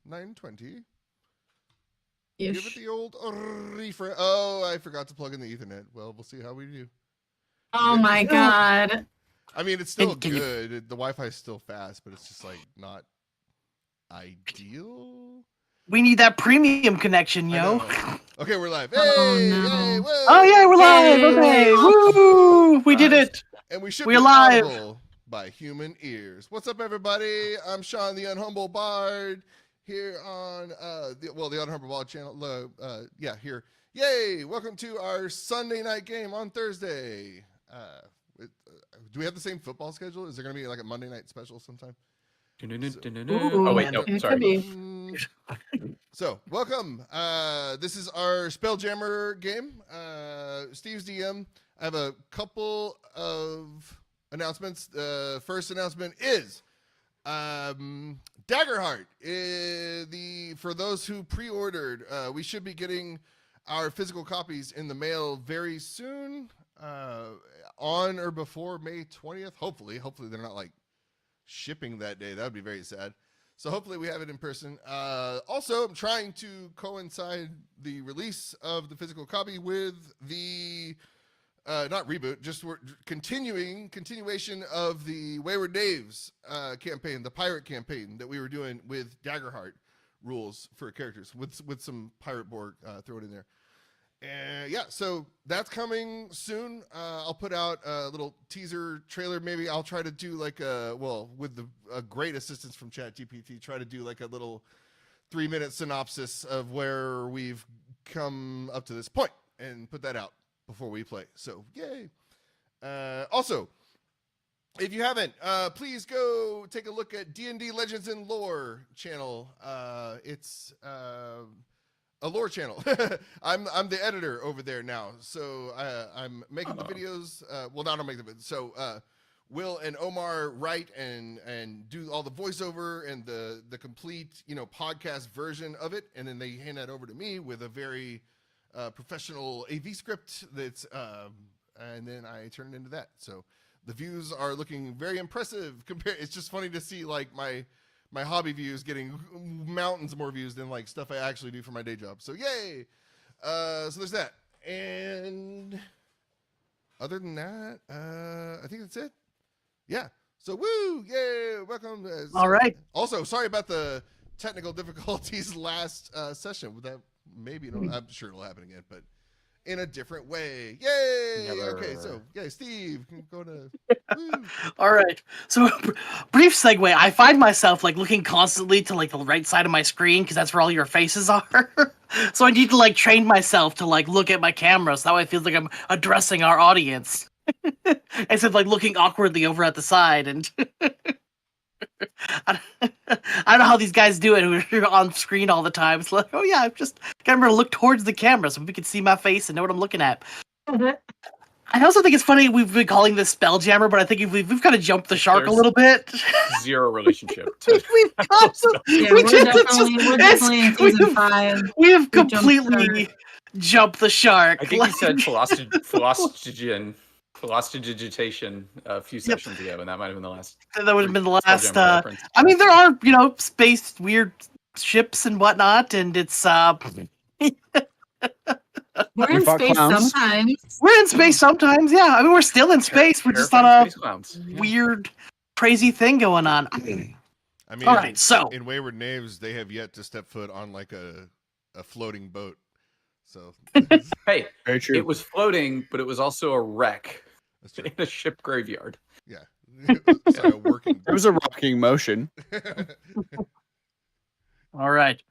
920. Ish. Give it the old refresh. Oh, I forgot to plug in the Ethernet. Well, we'll see how we do. Oh my god. I mean, it's still good. The Wi-Fi is still fast, but it's just like not ideal. We need that premium connection, yo. Okay, we're live. Hey, no. hey, whoa. Oh yeah, we're live. Hey. Okay, woo! We did it. And we should We're be live. audible by human ears. What's up, everybody? I'm Sean, the Unhumble Bard, here on the Unhumble Bard channel. Here. Yay! Welcome to our Sunday night game on Thursday. Do we have the same football schedule? Is there going to be like a Monday night special sometime? Oh wait, no, sorry. So, welcome. This is our Spelljammer game. Steve's DM. I have a couple of announcements. First announcement is Daggerheart. For those who pre-ordered, we should be getting our physical copies in the mail very soon, on or before May 20th. Hopefully they're not like shipping that day. That would be very sad. So hopefully we have it in person. Also, I'm trying to coincide the release of the physical copy with the not reboot, just continuation of the Wayward Knaves campaign, the pirate campaign that we were doing with Daggerheart rules for characters with some pirate board thrown in there. And yeah, so that's coming soon. I'll put out a little teaser trailer. Maybe I'll try to do like with a great assistance from ChatGPT, try to do like a little 3-minute synopsis of where we've come up to this point and put that out before we play. So yay. Also, if you haven't, please go take a look at D&D Legends and Lore channel. It's a lore channel. I'm the editor over there now, so I'm making the videos. Now I'm making the videos. So Will and Omar write and do all the voiceover and the complete podcast version of it, and then they hand that over to me with a very professional AV script that's and then I turn it into that. So the views are looking very impressive. It's just funny to see like my hobby views getting mountains more views than like stuff I actually do for my day job. So yay! So there's that. And other than that, I think that's it. Yeah. So woo! Yay! Welcome. All right. Also, sorry about the technical difficulties last session. That I'm sure it'll happen again, but in a different way. Yay! Never. Okay, so Steve, go to. Woo. All right. So, brief segue. I find myself like looking constantly to like the right side of my screen because that's where all your faces are. So I need to like train myself to like look at my camera so that way it feels like I'm addressing our audience instead of like looking awkwardly over at the side. And I don't know how these guys do it who are on screen all the time. It's like, oh yeah, I'm just gotta remember to look towards the camera so we can see my face and know what I'm looking at. I also think it's funny we've been calling this Spelljammer, but I think we've kind of jumped the shark a little bit. Zero relationship to We're definitely in season 5. We have completely jumped the shark. I think you said philosophigitation a few sessions ago, and that might have been the last. That would have been the last. Reference. I mean, there are space weird ships and whatnot, and it's We're in space sometimes. We're in space sometimes, yeah. I mean, we're still in space. We're just on a weird, crazy thing going on. I mean, all right. So in Wayward Knaves, they have yet to step foot on like a floating boat. So hey, very true. It was floating, but it was also a wreck in a ship graveyard. Yeah, sorry, working. It was a rocking motion. all right.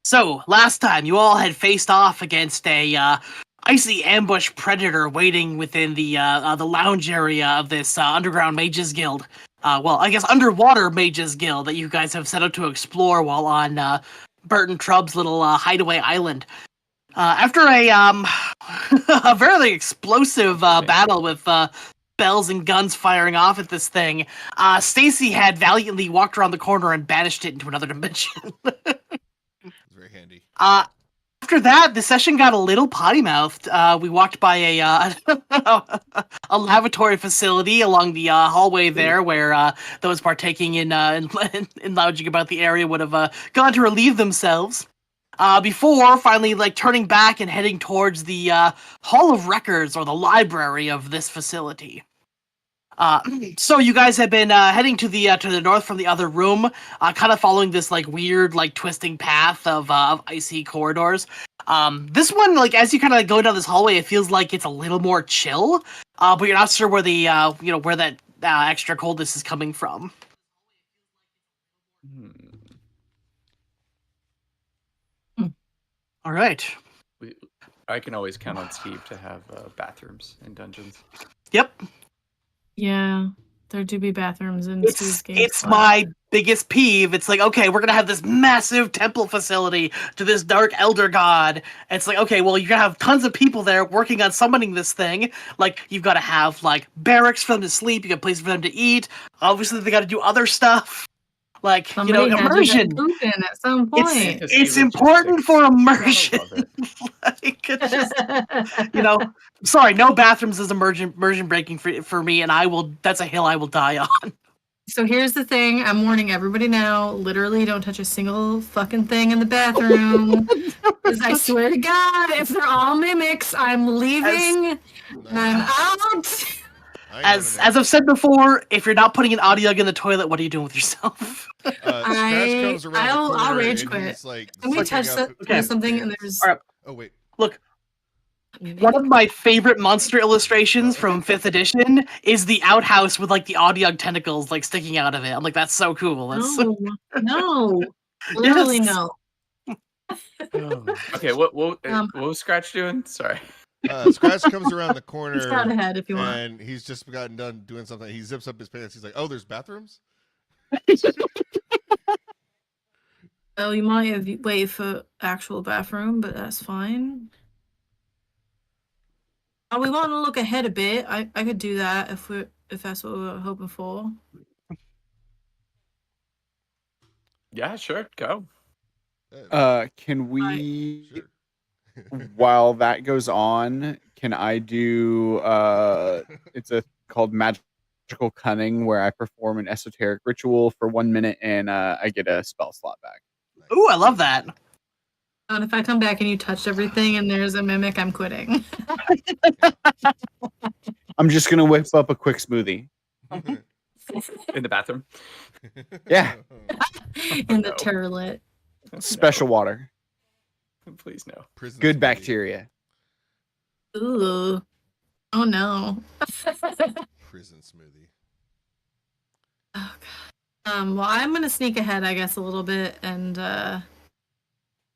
So, last time, you all had faced off against a icy ambush predator waiting within the lounge area of this underground mages guild. I guess underwater mages guild that you guys have set out to explore while on Burton Trubb's little hideaway island. After a very explosive battle with bells and guns firing off at this thing, Stacy had valiantly walked around the corner and banished it into another dimension. Very handy. After after that, the session got a little potty-mouthed. We walked by a lavatory facility along the hallway there, where those partaking in lounging about the area would have gone to relieve themselves. Before finally turning back and heading towards the Hall of Records, or the library of this facility. So you guys have been heading to the north from the other room, kind of following this weird twisting path of icy corridors. This one, as you kind of go down this hallway, it feels like it's a little more chill, but you're not sure where the where that extra coldness is coming from. All right. I can always count on Steve to have bathrooms in dungeons. Yep. Yeah, there do be bathrooms in Steve's game. It's my biggest peeve. It's okay, we're gonna have this massive temple facility to this dark elder god. It's okay, well, you're gonna have tons of people there working on summoning this thing. You've got to have barracks for them to sleep. You got places for them to eat. Obviously, they got to do other stuff. Somebody had to immersion. get poop in at some point. It's important for immersion. It's just, sorry, no bathrooms is immersion breaking for me, and that's a hill I will die on. So here's the thing, I'm warning everybody now, literally don't touch a single fucking thing in the bathroom. Because I swear to God, if they're all mimics, I'm leaving and I'm out. As I've said before, if you're not putting an audio in the toilet, what are you doing with yourself? I'll rage quit. Can we touch something and there's... Right. Oh, wait. Look. One of my favorite monster illustrations from 5th edition is the outhouse with the Audiog tentacles sticking out of it. I'm that's so cool. No. Literally no. Okay, what was Scratch doing? Sorry. Scratch comes around the corner. He's got ahead if you want. And he's just gotten done doing something. He zips up his pants. He's like, "Oh, there's bathrooms." Oh, you might have waited for actual bathroom, but that's fine. Oh, we want to look ahead a bit. I could do that if that's what we were hoping for. Yeah, sure, go. Can we? Sure. While that goes on, can I do it's called Magical Cunning, where I perform an esoteric ritual for 1 minute and I get a spell slot back. Ooh, I love that. And if I come back and you touched everything and there's a mimic, I'm quitting. I'm just gonna whip up a quick smoothie. In the bathroom? Yeah. In the turlet. Special water. Please no. Prison Good smoothie. bacteria. Ooh. Oh no. Prison smoothie. Oh god. Well, I'm gonna sneak ahead, I guess, a little bit and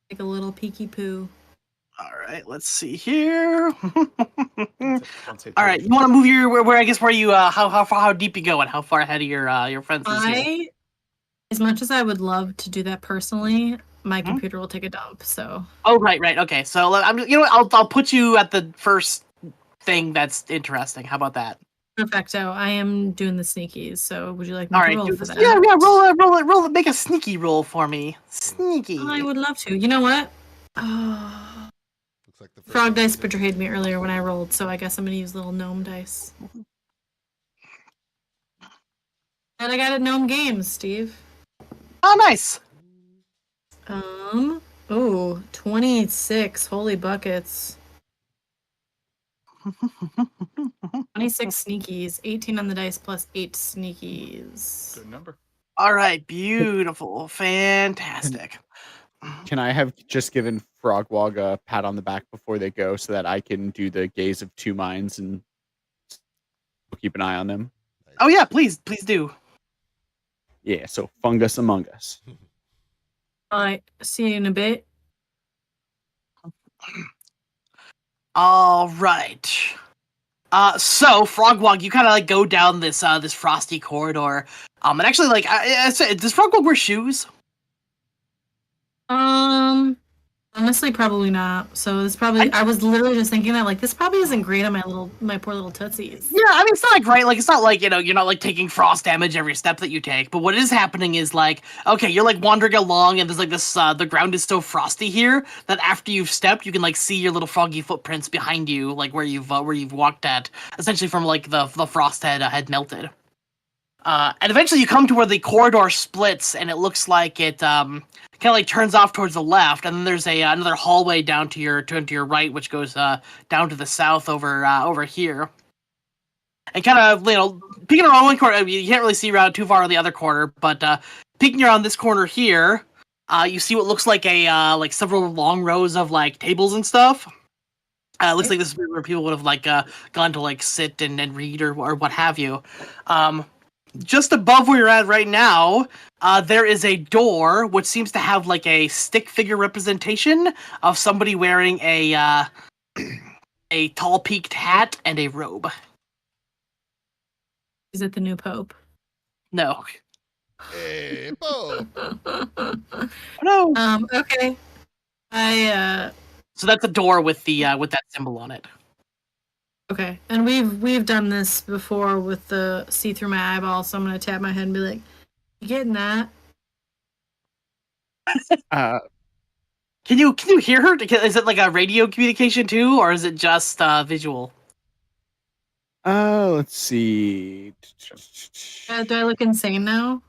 take a little peeky poo. All right, let's see here. Don't say All right, you want to move your where you how deep you go and how far ahead of your friends is here? As much as I would love to do that personally, my computer will take a dump. So. Oh right, okay. So I'll put you at the first thing that's interesting. How about that? Perfecto. I am doing the sneakies. So would you like me All to right, roll do for this. that? Yeah, roll it. Make a sneaky roll for me. Sneaky. I would love to. You know what? Oh. Looks like the first Frog one dice we did. betrayed me earlier when I rolled, so I guess I'm gonna use little gnome dice. And I got it gnome games, Steve. Oh, nice. Oh, 26. Holy buckets. 26 sneakies. 18 on the dice plus 8 sneakies. Good number. All right, beautiful, fantastic. Can I have just given Frogwog a pat on the back before they go so that I can do the gaze of two minds and keep an eye on them? Oh yeah, please do. Yeah, so Fungus Among Us. Alright, see you in a bit. All right. So Frogwog, you kind of go down this this frosty corridor. And actually, does Frogwog wear shoes? I'm honestly, probably not. So this probably, I was literally just thinking that, like, this probably isn't great on my poor little tootsies. Yeah, I mean, it's not great. Like, it's not like, you're not like taking frost damage every step that you take. But what is happening is like, okay, you're like wandering along, and there's like this. The ground is so frosty here that after you've stepped, you can like see your little froggy footprints behind you, like where you've walked at, essentially from like the frost had melted. And eventually you come to where the corridor splits, and it looks like it kind of like turns off towards the left, and then there's another hallway down to your right, which goes down to the south over here. And kind of, peeking around one corner, you can't really see around too far on the other corner, but peeking around this corner here, you see what looks like like several long rows of like tables and stuff. Looks like this is where people would have like gone to like sit and read or what have you. Just above where you're at right now, there is a door which seems to have like a stick figure representation of somebody wearing a tall peaked hat and a robe. Is it the new Pope? No. Hey, Bo. No. Okay. So that's a door with that symbol on it. Okay, and we've done this before with the see through my eyeball, so I'm gonna tap my head and be like, "You getting that?" Can you hear her? Is it like a radio communication too, or is it just visual? Let's see. Do I look insane now?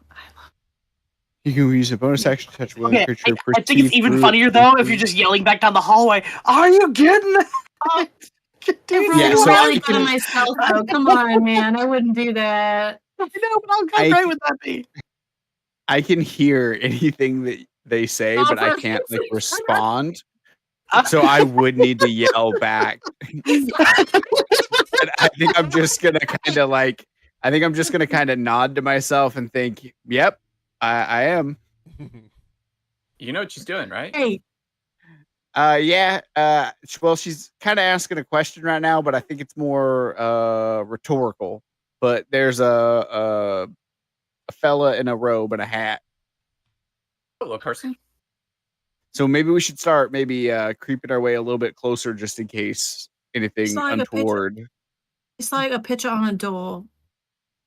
You can use a bonus action to touch one Okay, creature. I think it's even funnier though if you're just yelling back down the hallway. Are you getting that? Yeah, so really I good at myself though. Come on, man, I wouldn't do that. I know, but how great would that be? I can hear anything that they say, but I can't like respond. So I would need to yell back. And I think I'm just gonna kind of nod to myself and think, "Yep, I am." You know what she's doing, right? Hey, Yeah. Well, she's kind of asking a question right now, but I think it's more rhetorical. But there's a fella in a robe and a hat. Hello, Carson. So maybe we should start creeping our way a little bit closer just in case anything It's like a untoward. it's like a picture on a door,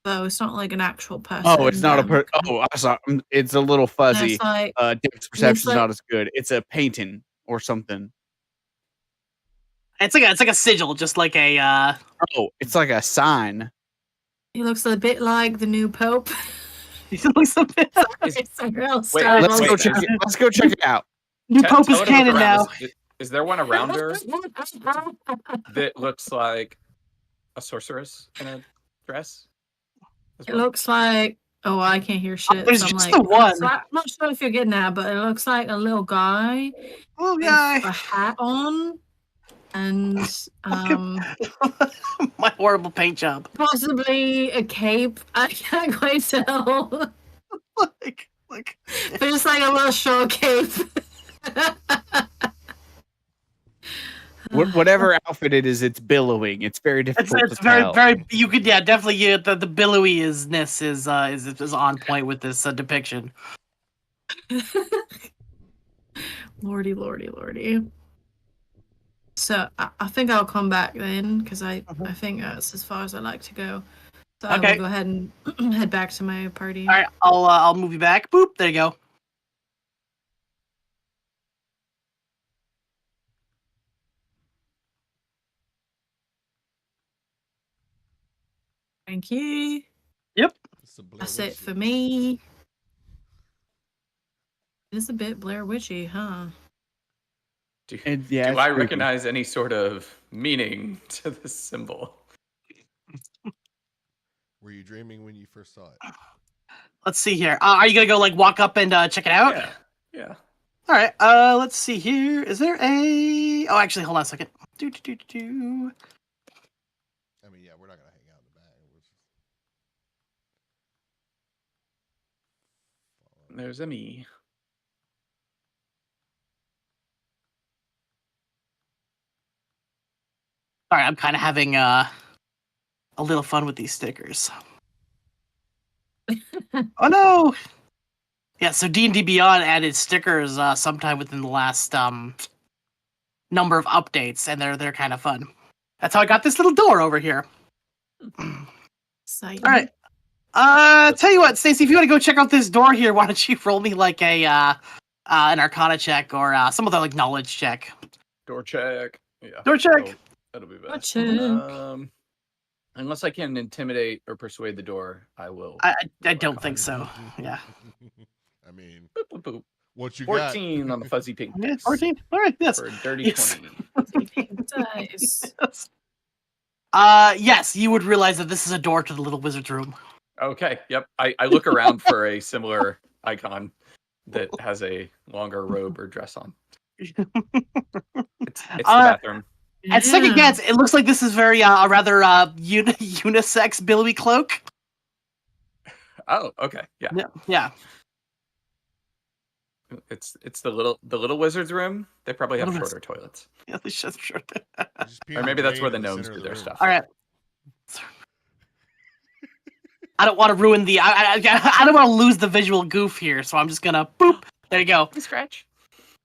though. It's not like an actual person. Oh, it's not a I saw. It's a little fuzzy. It's like Depth perception's like- not as good. It's a painting or something. It's like a sigil, just like a. Oh, it's like a sign. he looks a bit like the new Pope. It looks a bit. Wait, Let's go check it out. New Pope is Tell her to look canon around. now. Is there one around her that looks like a sorceress in a dress? It looks like I can't hear shit. There's so I'm just like, the one. I'm not sure if you're getting that, but it looks like a little guy Oh with guy. a hat on and My horrible paint job. possibly a cape. I can't quite tell. Like. But just like a little short cape. Whatever outfit it is, it's billowing. It's very difficult It's to very tell. very. You could definitely get the billowy-ness is on point with this depiction. Lordy. So I think I'll come back then because I think that's as far as I like to go. So I Okay. will go ahead and head back to my party. All right, I'll move you back. Boop. There you go. Thank you. Yep. That's it for me. It's a bit Blair Witchy, huh? Do And, yeah, it's I creepy. recognize any sort of meaning to this symbol? Were you dreaming when you first saw it? Let's see here. Are you gonna go like walk up and check it out? Yeah. All right. Let's see here. Is there a? Oh, actually, hold on a second. I mean, yeah, we're not gonna hang out in the back. There's a me. All right. I'm kind of having a little fun with these stickers. Oh no! Yeah. So D&D Beyond added stickers sometime within the last number of updates, and they're kind of fun. That's how I got this little door over here. Exciting. All right. Tell you what, Stacey, if you want to go check out this door here, why don't you roll me like a an Arcana check or some other like knowledge check? Door check. Yeah. Door check. That'll be Door best. check. Unless I can intimidate or persuade the door, I will. I don't think so. Yeah. I mean, Boop, boop, boop. what you got? 14 on the fuzzy pink Yeah, dice 14. All right. Yes. for a dirty Yes. 20. Dice. Yes, you would realize that this is a door to the little wizard's room. Okay. Yep. I look around for a similar icon that has a longer robe or dress on. It's the bathroom. At second glance, it looks like this is very a rather unisex billowy cloak. Oh, okay. Yeah. Yeah. It's the little wizard's room. They probably have Little shorter toilets. Yeah, they should sure. Just pee Or on maybe that's drain where the in gnomes center do of their room. stuff. All right. I don't want to ruin the. I don't want to lose the visual goof here, so I'm just gonna boop. There you go. Scratch.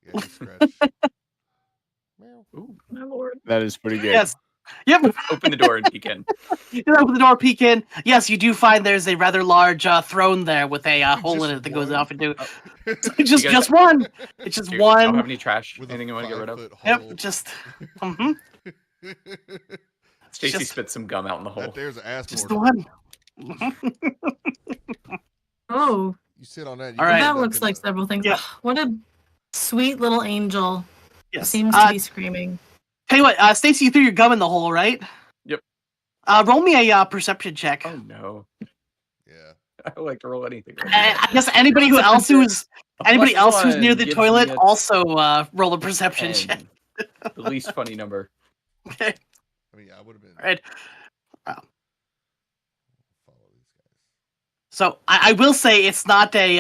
Yeah, you scratch. Meow. Ooh. My lord. That is pretty good. Yes. Yep. Open the door and peek in. You open the door, peek in. Yes, you do find there's a rather large throne there with a hole in Just it that goes one? off into. You Just guys- one. It's just Do y'all have one. any trash? With a Anything you want to get rid of? 5-foot hole. Yep. Just. Mhm. Stacy just- spit some gum out in the hole. That there's an ass Just mortar. the one. Oh, You sit on that. You All can right. end that up looks in like a- several things. Yeah. What a sweet little angel. Yes. Seems to be screaming. Tell you what, Stacy, you threw your gum in the hole, right? Yep. Roll me a perception check. Oh no. Yeah. I don't like to roll anything. I guess anybody else who's Plus near one the gives toilet me a also roll a perception 10. check. The least funny number. Okay. I mean, I would have been. All right. Follow these guys. So I will say it's not a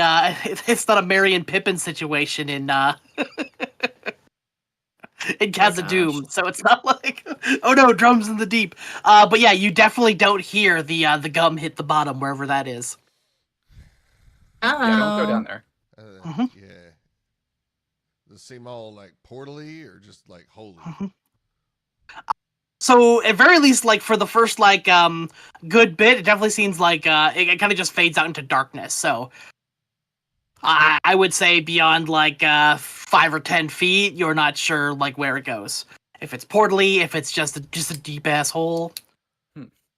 it's not a Merry and Pippin situation in in Casa Doom. So it's not like oh no, drums in the deep. But yeah, you definitely don't hear the gum hit the bottom wherever that is. Uh-oh. Yeah, don't go down there. Mhm. Yeah. Does it seem all like portally or just like holy? So at very least, like for the first like good bit, it definitely seems like it kind of just fades out into darkness. So I would say beyond like 5 or 10 feet, you're not sure like where it goes. If it's portally, if it's just a deep ass hole.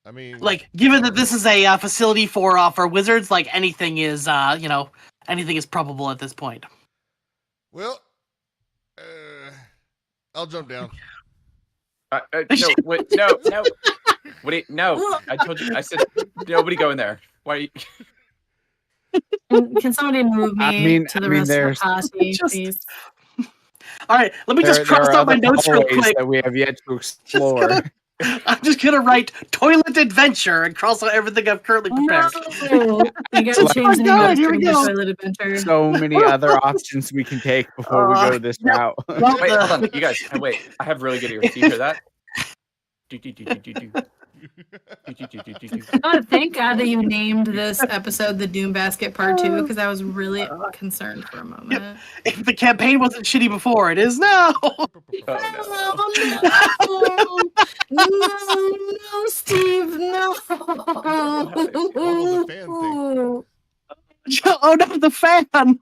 I mean, Like given that this is a facility for wizards, like anything is anything is probable at this point. well, I'll jump down. No, wait, no. Wait, no. I told you. I said nobody go in there. Why? Can somebody move me to the rest of the posse, Just- please? All right, let me just cross are out my other notes real hallways quick. that we have yet to explore. I'm just gonna write toilet adventure and cross out everything I've currently prepared. No, you gotta Oh change the name God, of here we the go. toilet adventure. So many other options we can take before we go this route. Well, Wait, hold on, you guys. Wait, I have really good ears. Do you hear that? Oh, thank God that you named this episode the Doom Basket Part 2 because I was really concerned for a moment. If the campaign wasn't shitty before, it is now. Oh, No, no, Steve, no. the fan thing. Oh no, the fan.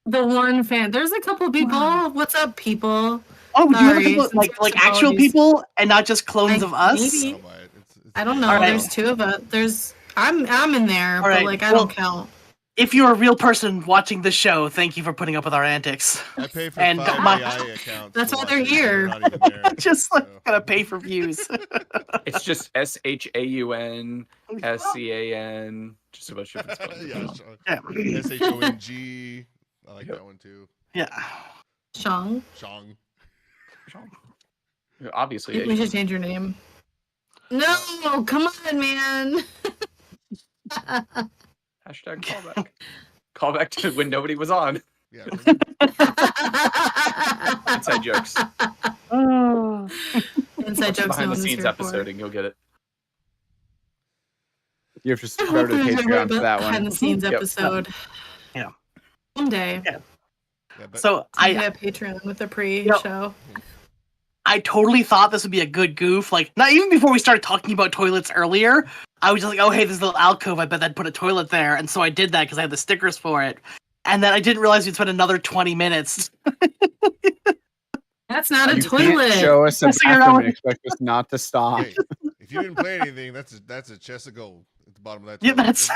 The one fan. There's a couple people. What's up, people? Oh, you Sorry, have some like actual apologies. people and not just clones of us. maybe. I'll buy it. It's I don't know. All right. There's two of us. I'm in there, All but right, like I well- don't count. If you're a real person watching the show, thank you for putting up with our antics. I pay for And 5 my- AI accounts. That's to why they're watch it, and here. not even there, Just like so. gotta pay for views. it's just SHAUN, SCAN, just a bunch of different spelling. Yeah, Yeah. SHONG. I like that one too. Yeah. Shang, Shong. Obviously, we should change your name. No, come on, man. hashtag callback. Callback to when nobody was on. Yeah. Inside jokes. Inside Watch the jokes. No behind the one was scenes here episode for. and you'll get it. You have to subscribe to the Patreon for that Behind the one. scenes Yep. episode. Yeah. Someday. Yeah, but So I I have Patreon with the pre-show. I totally thought this would be a good goof. Like, not even before we started talking about toilets earlier, I was just like, oh, hey, this little alcove, I bet they'd put a toilet there. And so I did that because I had the stickers for it. And then I didn't realize we'd spend another 20 minutes. That's not a You toilet. can't show us a Let's figure it bathroom out. and expect us not to stop. Hey, if you didn't play anything, that's a chest of gold at the bottom of that. Yeah, toilet. that's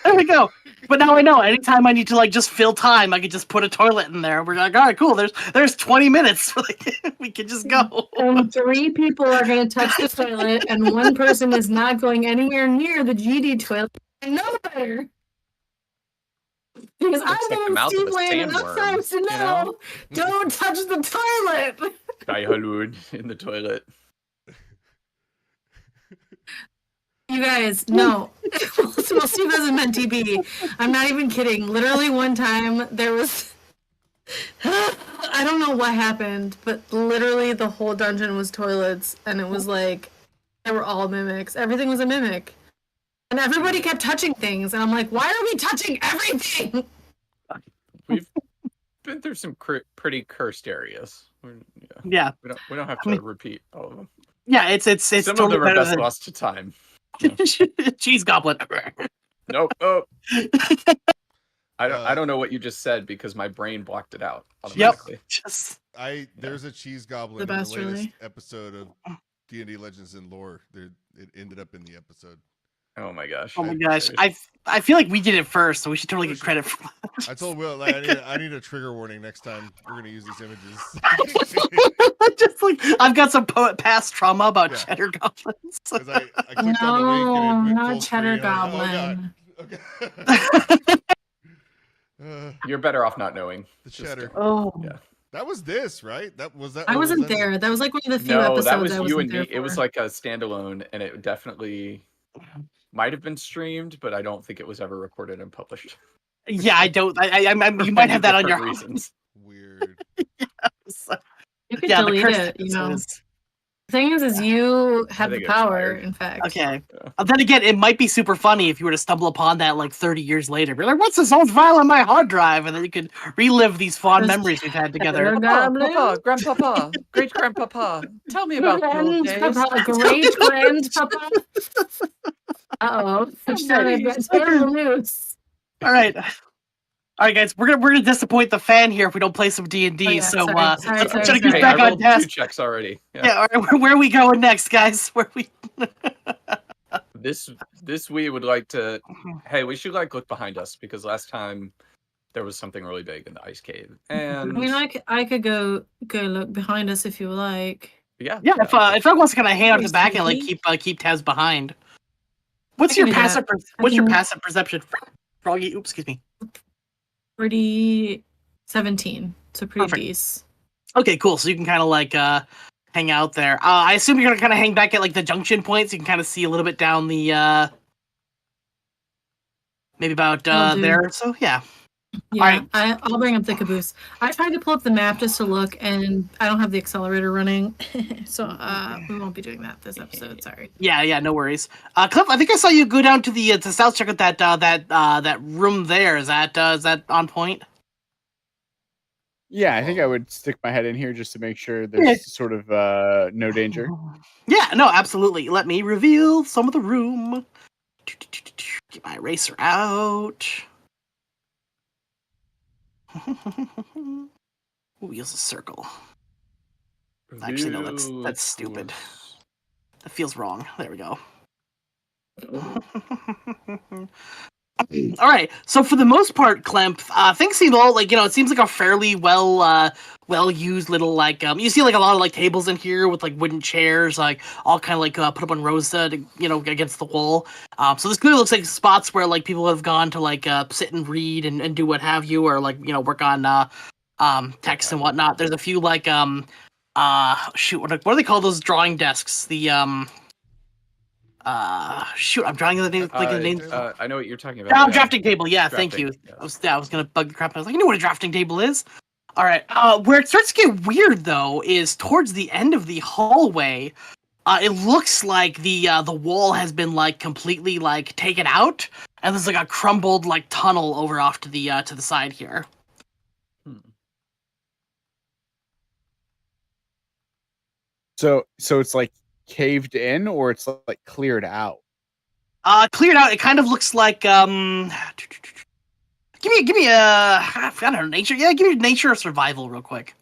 there we go. But now I know. Anytime I need to like just fill time, I could just put a toilet in there. We're like, all right, cool. There's 20 minutes. We can just go. And 3 people are going to touch the toilet, and 1 person is not going anywhere near the GD toilet. I know better. Because I've Looks like been the in mouth of a Steveland enough sandworm, times to you know, know? don't touch the toilet. Guy Halud in the toilet. You guys, no. We'll see if that's meant to be. I'm not even kidding. Literally one time there was... I don't know what happened, but literally the whole dungeon was toilets, and it was like, they were all mimics. Everything was a mimic. And everybody kept touching things, and I'm like, why are we touching everything? We've been through some pretty cursed areas. Yeah. We don't have to repeat all of them. Yeah, it's Some totally of them are better best than lost to time. cheese goblin. Nope. Oh. I don't know what you just said because my brain blocked it out automatically. Just There's a cheese goblin The best, in the latest really. episode of D&D Legends and Lore. It ended up in the episode. Oh my gosh. oh my gosh. I feel like we did it first, so we should totally get credit for that. I told Will, like, I need a trigger warning next time. We're gonna use these images. Just like I've got some past trauma about Yeah. cheddar goblins. 'Cause I clicked on the link and it No, went not full cheddar screen. I'm like, goblin. oh, God. Okay. You're better off not knowing. The Just, cheddar. Oh. Yeah. That was this, right? That was that. I or wasn't was that there. That was like one of the few No, episodes that was I you wasn't and there me. It was for. like a standalone, and it definitely might have been streamed, but I don't think it was ever recorded and published. Yeah, I don't. You might have that on your reasons. Weird. So, You could yeah, the delete cursed it, you know. episodes. The thing is you have think the it power, expired. in fact. Okay. Yeah. Then again, it might be super funny if you were to stumble upon that like 30 years later. Be like, what's this old file on my hard drive? And then you could relive these fond Just- memories we've had together. Cheddar goblin. Grandpapa, great grandpapa, tell me Grandpapa, great grandpapa. Uh-oh. Nice. Terrible news. All right. All right, guys, we're gonna disappoint the fan here if we don't play some D&D. Oh, yeah, so sorry, let's sorry, try to sorry. get Hey, back I on rolled 2 task. checks already. Yeah, all right, where are we going next, guys? Where we? This we would like to. Hey, we should like look behind us because last time there was something really big in the ice cave, and I mean, I could go look behind us if you like. yeah, Yeah, if Frog wants to kind of hang out at the Pretty back and like sneaky. keep tabs behind. What's I can your do passive? that. What's I your can- passive perception, Froggy? Oops, excuse me. Pretty 17. So pretty Perfect. decent. Okay, cool. So you can kind of like hang out there. I assume you're gonna kind of hang back at like the junction points. You can kind of see a little bit down the maybe about Will do. there. So yeah. Yeah, Alright. I'll bring up the caboose. I tried to pull up the map just to look, and I don't have the accelerator running, so we won't be doing that this episode. Sorry. Yeah, no worries. Cliff, I think I saw you go down to the to south check out that room there. Is that on point? Yeah, I think I would stick my head in here just to make sure Yeah. there's sort of no danger. Yeah, no, absolutely. Let me reveal some of the room. Get my eraser out. Ooh, use a circle. Actually, no, that's stupid. That feels wrong. There we go. All right. So for the most part, Clemp, things seem all like it seems like a fairly well used little like you see like a lot of like tables in here with like wooden chairs like all kind of like put up on rows against the wall. So this clearly looks like spots where like people have gone to like sit and read and do what have you or like work on text and whatnot. There's a few like shoot what do they call those drawing desks? The shoot, I'm drawing the name. Like the name. I know what you're talking about. Drafting table. Yeah, thank you. Drafting, I was gonna bug the crap. I was like, I know what a drafting table is. All right. Where it starts to get weird though is towards the end of the hallway. It looks like the wall has been like completely like taken out, and there's like a crumbled like tunnel over off to the side here. So it's like caved in, or it's like cleared out. Cleared out. It kind of looks like Give me a I don't know, nature. Yeah, give me nature or survival real quick.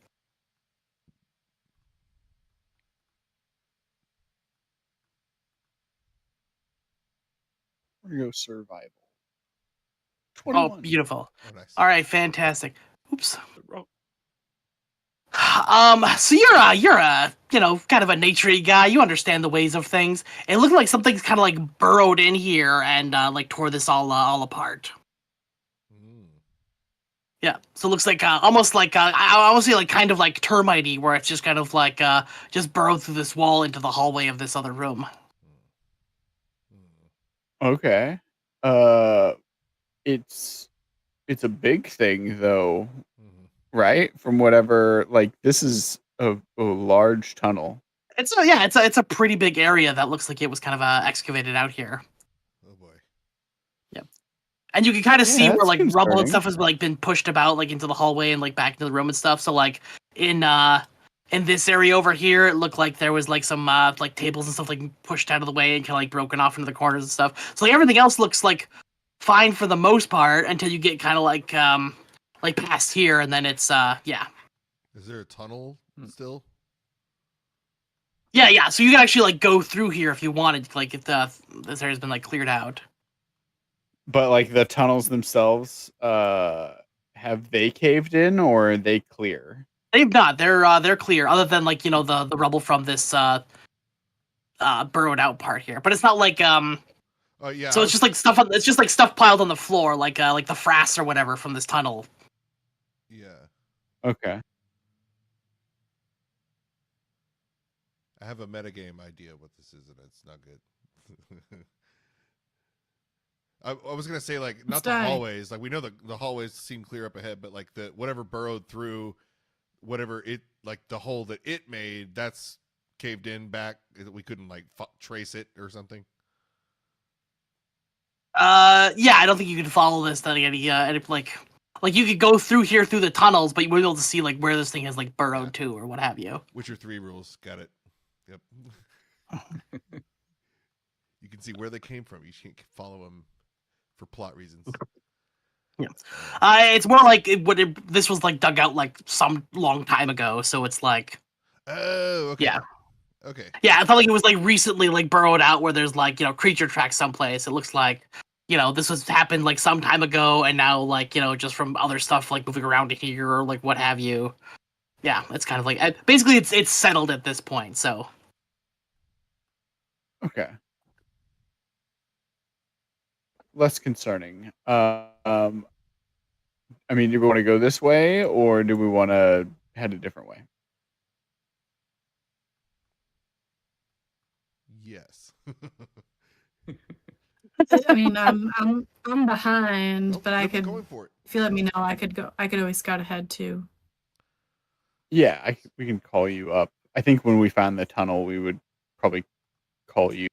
We're gonna go survival. Oh, 21. beautiful. Oh, nice. All right, fantastic. Oops. So you're a kind of a naturey guy. You understand the ways of things. It looked like something's kind of like burrowed in here and like tore this all apart. Mm. Yeah. So it looks like almost like I would say like kind of like termite-y, where it's just kind of like just burrowed through this wall into the hallway of this other room. Okay. It's a big thing though, right? From whatever, like this is a large tunnel. It's a pretty big area that looks like it was kind of excavated out here. Oh boy. Yep. And you can kind of see where that's like rubble and concerning. stuff has like been pushed about like into the hallway and like back into the room and stuff. So like in this area over here, it looked like there was like some like tables and stuff like pushed out of the way and kind of like broken off into the corners and stuff. So like everything else looks like fine for the most part until you get kind of like past here, and then it's yeah. Is there a tunnel still? Yeah. So you can actually like go through here if you wanted, like if this area's been like cleared out. But like the tunnels themselves, have they caved in or are they clear? They've not. They're clear, other than like the rubble from this burrowed out part here. But it's not like Oh yeah. So it's just like stuff. It's just like stuff piled on the floor, like the frass or whatever from this tunnel. Yeah. Okay. I have a metagame idea what this is, and it's not good. I was gonna say like not the hallways. Like we know the hallways seem clear up ahead, but like the whatever burrowed through, whatever it like the hole that it made, that's caved in back. We couldn't like trace it or something. Yeah, I don't think you can follow this. Then any like you could go through here through the tunnels, but you wouldn't be able to see like where this thing has like burrowed to or what have you. Witcher 3 rules. Got it. Yep. You can see where they came from. You can follow them for plot reasons. Yeah. It's more like this was like dug out like some long time ago, so it's like. Oh, okay. Yeah. Okay. Yeah, I felt like it was like recently like burrowed out where there's like creature tracks someplace. It looks like this was happened like some time ago, and now like just from other stuff like moving around here or like what have you. Yeah, it's kind of like basically it's settled at this point. So. Okay. Less concerning. I mean, do we want to go this way or do we want to head a different way? Yes. I mean, I'm behind, Nope, but I nope, could. going for it. If you let me know, I could go. I could always scout ahead too. Yeah, we can call you up. I think when we found the tunnel, we would probably call you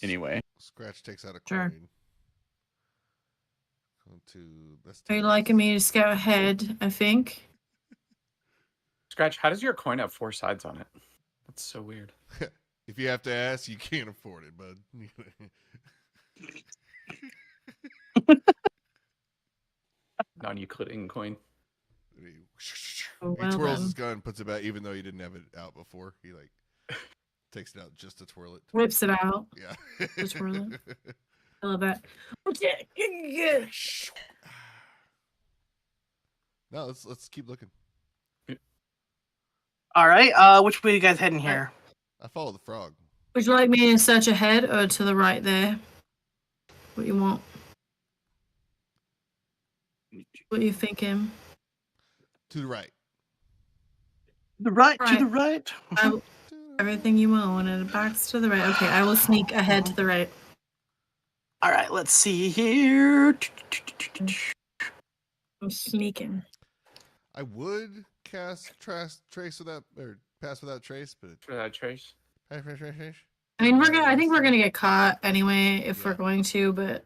anyway. Scratch takes out a Sure. coin. Are you liking me to scout ahead? I think. Scratch, how does your coin have 4 sides on it? That's so weird. If you have to ask, you can't afford it, bud. Non-Euclidean coin. Oh, He well twirls then. his gun, puts it back, even though he didn't have it out before. He like takes it out just to twirl it. Whips it out. Yeah. Just twirl it. I love that. No, let's keep looking. All right. Which way are you guys heading here? I follow the frog. Would you like me to search ahead or to the right there? What you want? What are you thinking? To the right. The right, to Right. the right. Everything you want, and backs to the right. Okay, I will sneak ahead to the right. All right, let's see here. I'm sneaking. I would cast trace without or pass without trace, but Trace. I mean, I think we're gonna get caught anyway if we're going to, but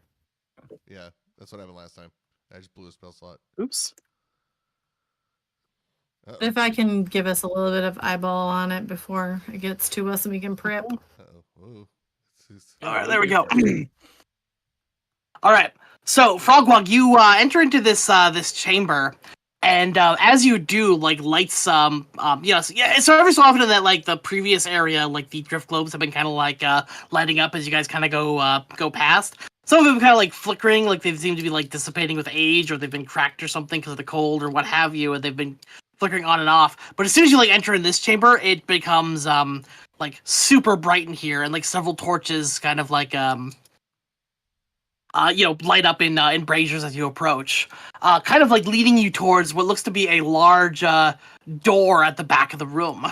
yeah, that's what happened last time. I just blew a spell slot. Oops. Uh-oh. If I can give us a little bit of eyeball on it before it gets to us and we can prep. Uh-oh. Whoa. All right, there we go. All right. So, Frogwog, you enter into this chamber, and as you do, like lights, so every so often in that like the previous area, like the drift globes have been kind of like lighting up as you guys kind of go past. Some of them kind of like flickering, like they seem to be like dissipating with age, or they've been cracked or something because of the cold or what have you, and they've been flickering on and off. But as soon as you like enter in this chamber, it becomes like super bright in here, and like several torches kind of like light up in braziers as you approach, kind of like leading you towards what looks to be a large door at the back of the room.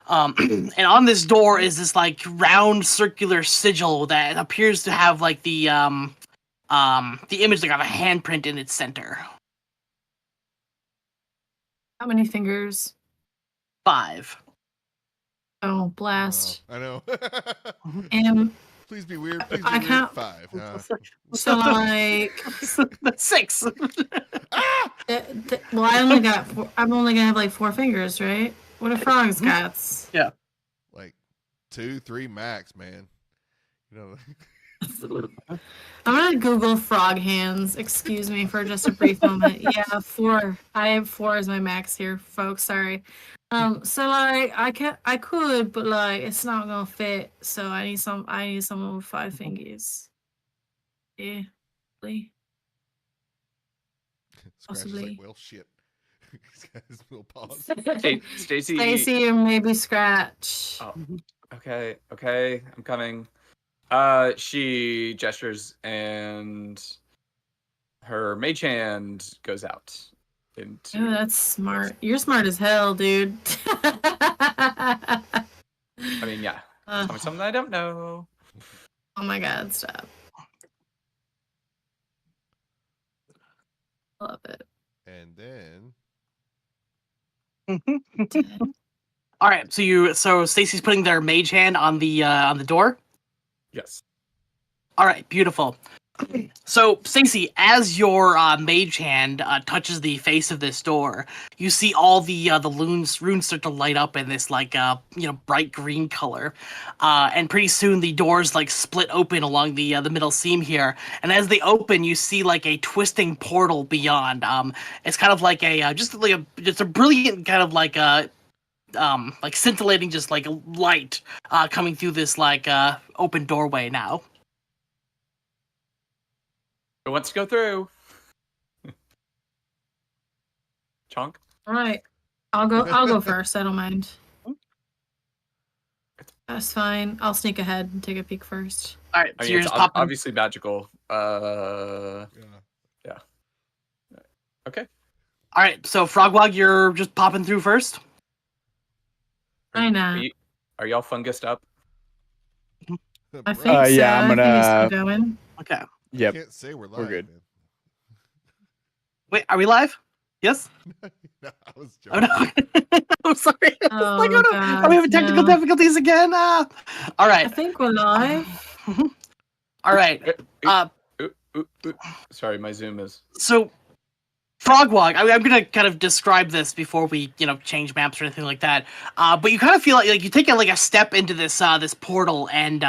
And on this door is this like round circular sigil that appears to have like the image like of a handprint in its center. How many fingers? 5. Oh, blast. I know. And Please be weird. Please be I weird. can't- 5. so like, That's 6. well, I've only gonna have like 4 fingers, right? What a frog's got? Like 2, 3 max, man. You know. I'm gonna Google frog hands. Excuse me for just a brief moment. Yeah, 4. I have 4 as my max here, folks. Sorry. So like I could, but like it's not gonna fit. So I need someone with 5 fingers. Yeah, please. Scratch is Possibly. like, well, shit. These guys will pause. Hey, Stacy. Stacy or maybe Scratch. Oh, okay, I'm coming. She gestures and her mage hand goes out into. Oh, that's smart. You're smart as hell, dude. I mean, yeah. Uh, Tell me something I don't know. oh my god, stop. Love it. And then. All right, so Stacy's putting their mage hand on the door. Yes. All right, beautiful. So, Stacy, as your mage hand touches the face of this door, you see all the runes start to light up in this like bright green color, and pretty soon the doors like split open along the middle seam here. And as they open, you see like a twisting portal beyond. It's kind of like just a brilliant kind of like scintillating just like light coming through this like open doorway now. Who wants to go through? Chonk? All right, I'll go first. I don't mind. That's fine. I'll sneak ahead and take a peek first. All right, I so mean, you're it's just popping. obviously magical. Yeah. Okay. All right, so Frogwog, you're just popping through first. Why not? Are y'all fungused up? I think so. yeah, I'm I think it's gonna- still going. Okay. Yep. Can't say we're live. good. Man. Wait, are we live? Yes. No, I was Oh joking. no. I'm sorry. I was Oh, like, oh no. God, Are we having technical no. difficulties again? All I right. think we're live. All right. Sorry, my Zoom is. So, Frogwog, I'm gonna kind of describe this before we, change maps or anything like that. But you kind of feel like you take a step into this this portal, and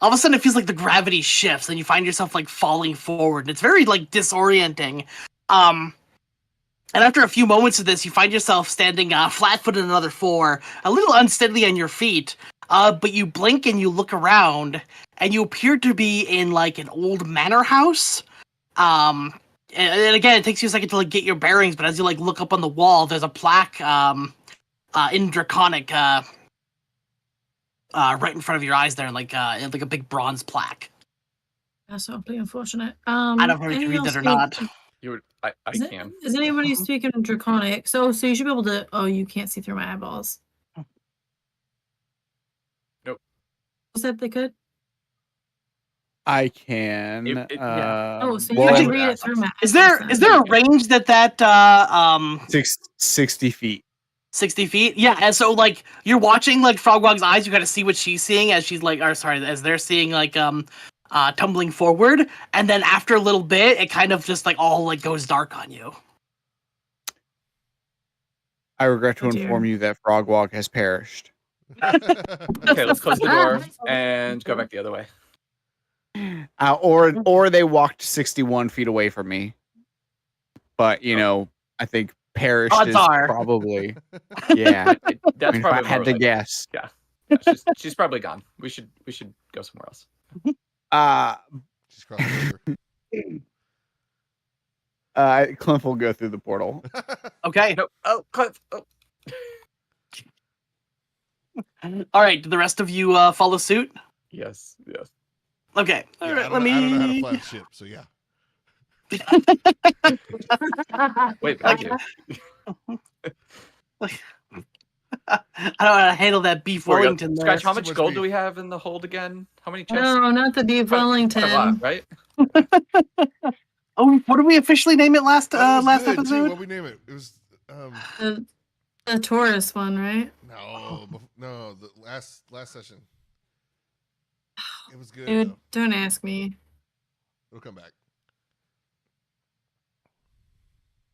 all of a sudden it feels like the gravity shifts, and you find yourself like falling forward. And it's very like disorienting. And after a few moments of this, you find yourself standing flat-footed on another floor, a little unsteadily on your feet. But you blink and you look around, and you appear to be in like an old manor house. And again, it takes you a second to like get your bearings, but as you like look up on the wall, there's a plaque in Draconic right in front of your eyes there, like a big bronze plaque. That's awfully unfortunate. I don't know if you can read that or not. I can. Is anybody speaking Draconic? So you should be able to. Oh, you can't see through my eyeballs. Nope. You said they could. I can. Yeah. Oh, so well, you can I'm- read it through my. Is there a range that 60 feet. 60 feet? Yeah, and so like you're watching like Frogwog's eyes, you gotta see what she's seeing as she's like, as they're seeing like tumbling forward, and then after a little bit, it kind of just like all like goes dark on you. I regret to Oh, dear. inform you that Frogwalk has perished. Okay, let's close the door and go back the other way. Or they walked 61 feet away from me. But I think perished Odds is are. probably yeah. That's If probably I more had to like- guess. Yeah, she's probably gone. We should go somewhere else. Just cross the Clint will go through the portal. Okay. No. Oh, Cliff. Oh. All right. Do the rest of you follow suit? Yes. Okay. All Yeah, right. I Let don't know how to me. fly a ship, so yeah. Wait, thank you. I don't know how to handle that beef There we go. Wellington there. Scratch, how Too much much gold beef. do we have in the hold again? How many chests? No, not the beef Quite a Wellington. lot, right? Oh, what did we officially name it last Oh, it was last good, too. episode? What we name it? It was The Taurus one, right? no, the last session. It was good. Dude, Though. don't ask me. It'll come back.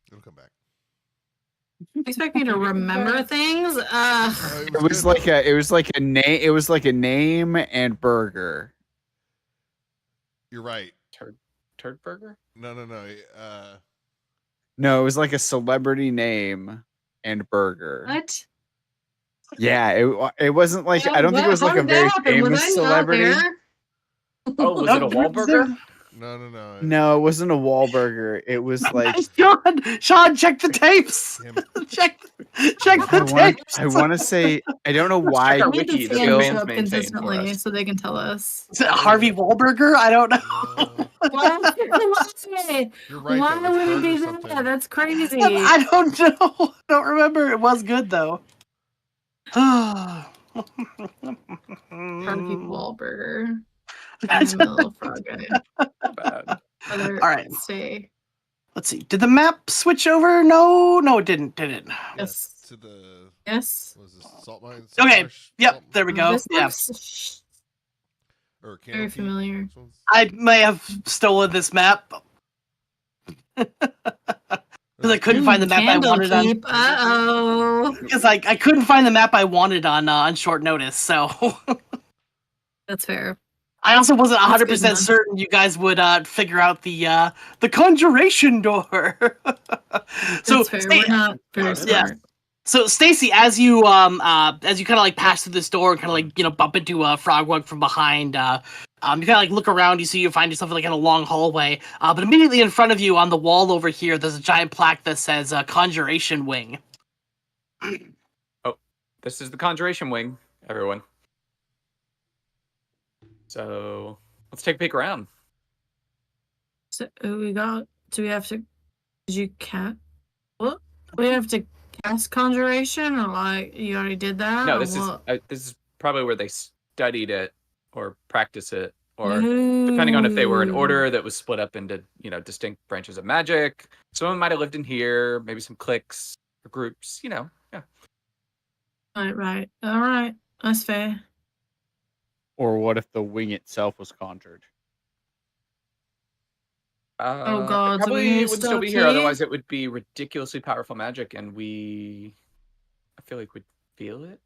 It'll come back. You expect me to remember things? It was like a name. It was like a name and burger. You're right. Turd burger? No. No, it was like a celebrity name and burger. What? Yeah, it wasn't like I don't think it was like a very famous celebrity. Oh, was it a Wahlburger? No. No, it wasn't a Wahlburger. It was like Sean, check the tapes. Damn it. check the tapes. I want to say I don't know why. our We need wiki the that the fans fans show up maintain for consistently us. so they can tell us. Is it Harvey Wahlberger? I don't know. Why? You're right. Why though. It's would it Bird be or that? something. That's crazy. I don't know. I don't remember. It was good though. Harvey Wahlberger. I'm a little frog guy. Bad. All right. Stay. Let's see. Did the map switch over? No, it didn't. Yes. To the Yes. was this salt mine? Okay, Marsh? Yep, Salt- there we go. This Yeah. looks Or very Candlekeep? familiar. This one's- I may have stolen this map because I couldn't find the map I wanted on. Candlekeep. Uh-oh. Because I couldn't find the map I wanted on short notice. So That's fair. I also wasn't That's 100% good enough. certain you guys would figure out the conjuration door. So That's fair. We're not very smart. yeah. So Stacy, as you kind of like pass through this door and kind of like bump into a Frogwug from behind, you kind of like look around. You find yourself like in a long hallway, but immediately in front of you on the wall over here, there's a giant plaque that says "Conjuration Wing." This is the conjuration wing, everyone. So let's take a peek around. So we got. Do we have to? Did you cat? What? We have to cast conjuration, or like you already did that? No, or this what? is probably where they studied it or practice it, or depending on if they were an Ooh. order that was split up into distinct branches of magic. Some of them might have lived in here, maybe some cliques or groups. Yeah. Right. All right. That's fair. Or what if the wing itself was conjured? Oh, God, it so we probably need to would still stop be here. here? Otherwise, it would be ridiculously powerful magic, and I feel like we'd feel it.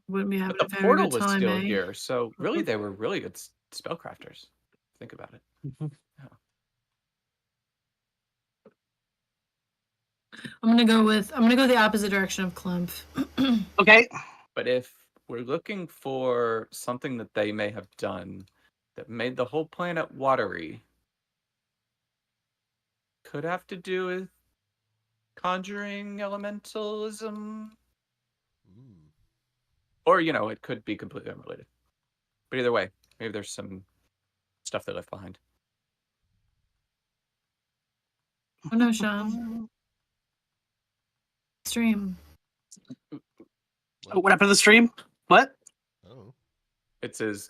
Wouldn't be having But a the very portal good was time, still eh? here, so really they were really good spellcrafters. Think about it. I'm gonna go the opposite direction of Clump. Okay. But if we're looking for something that they may have done that made the whole planet watery, could have to do with conjuring elementalism, Ooh. or it could be completely unrelated. But either way, maybe there's some stuff they left behind. Oh no, Sean. Stream. Oh, what happened to the stream? What? Oh. It says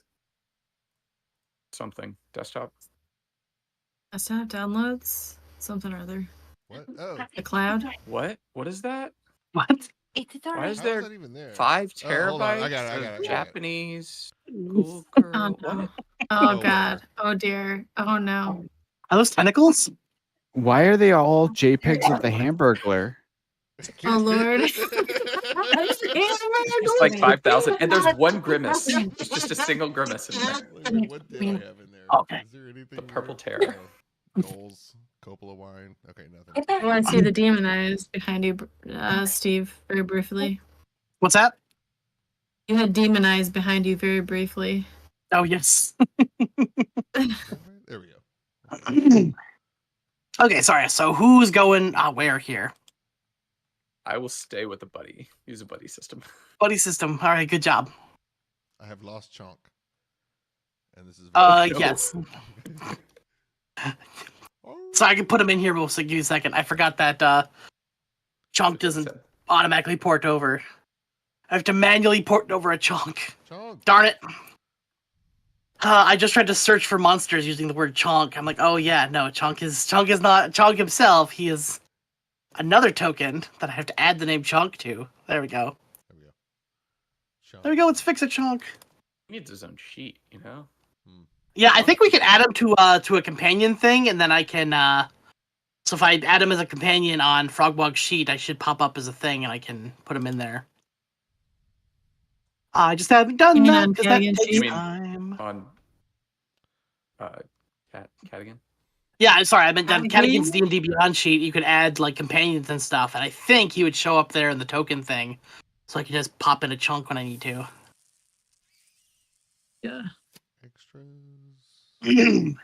something desktop. Desktop downloads. Something or other. What? Oh. The cloud. What is that? What? Why is How there is that even there? 5 Oh, hold on. terabytes I got it. of Japanese? Are Cool Oh girl. no. What? Oh Oh, God. Oh dear. Oh no. those tentacles? Why are they all JPEGs of the Hamburglar? Oh, Lord. It's like 5,000, and there's one grimace. It's just a single grimace in there. Wait, what do I have in there? Okay. Is there anything? The purple weird? terror. Goals, Coppola wine. Okay, nothing. I want to see the demon eyes behind you, Steve, very briefly. What's that? You had demon eyes behind you very briefly. Oh, yes. There we go. Okay, sorry. So who's going where here? I will stay with the buddy. Use a buddy system. Buddy system. All right, good job. I have lost Chonk, and this is. no. Yes. So I can put him in here. We'll give you a second. I forgot that chunk doesn't automatically port over. I have to manually port over a chunk. Chonk. Darn it. I just tried to search for monsters using the word chonk. I'm like, oh yeah, no, chonk is not chonk himself. He is another token that I have to add the name chonk to. There we go. There we go. Chonk. There we go. Let's fix a chonk. He needs his own sheet, you know? Yeah, I think we can add him to a companion thing, and then I can. So if I add him as a companion on Frogwog's sheet, I should pop up as a thing, and I can put him in there. I just haven't done You mean that on because that Cadigan takes You mean time. on Cadigan? Yeah, I'm sorry. I meant on Cadigan? Cadigan's D&D Beyond sheet, you could add like companions and stuff, and I think he would show up there in the token thing, so I can just pop in a chunk when I need to. Yeah. Extras. Add.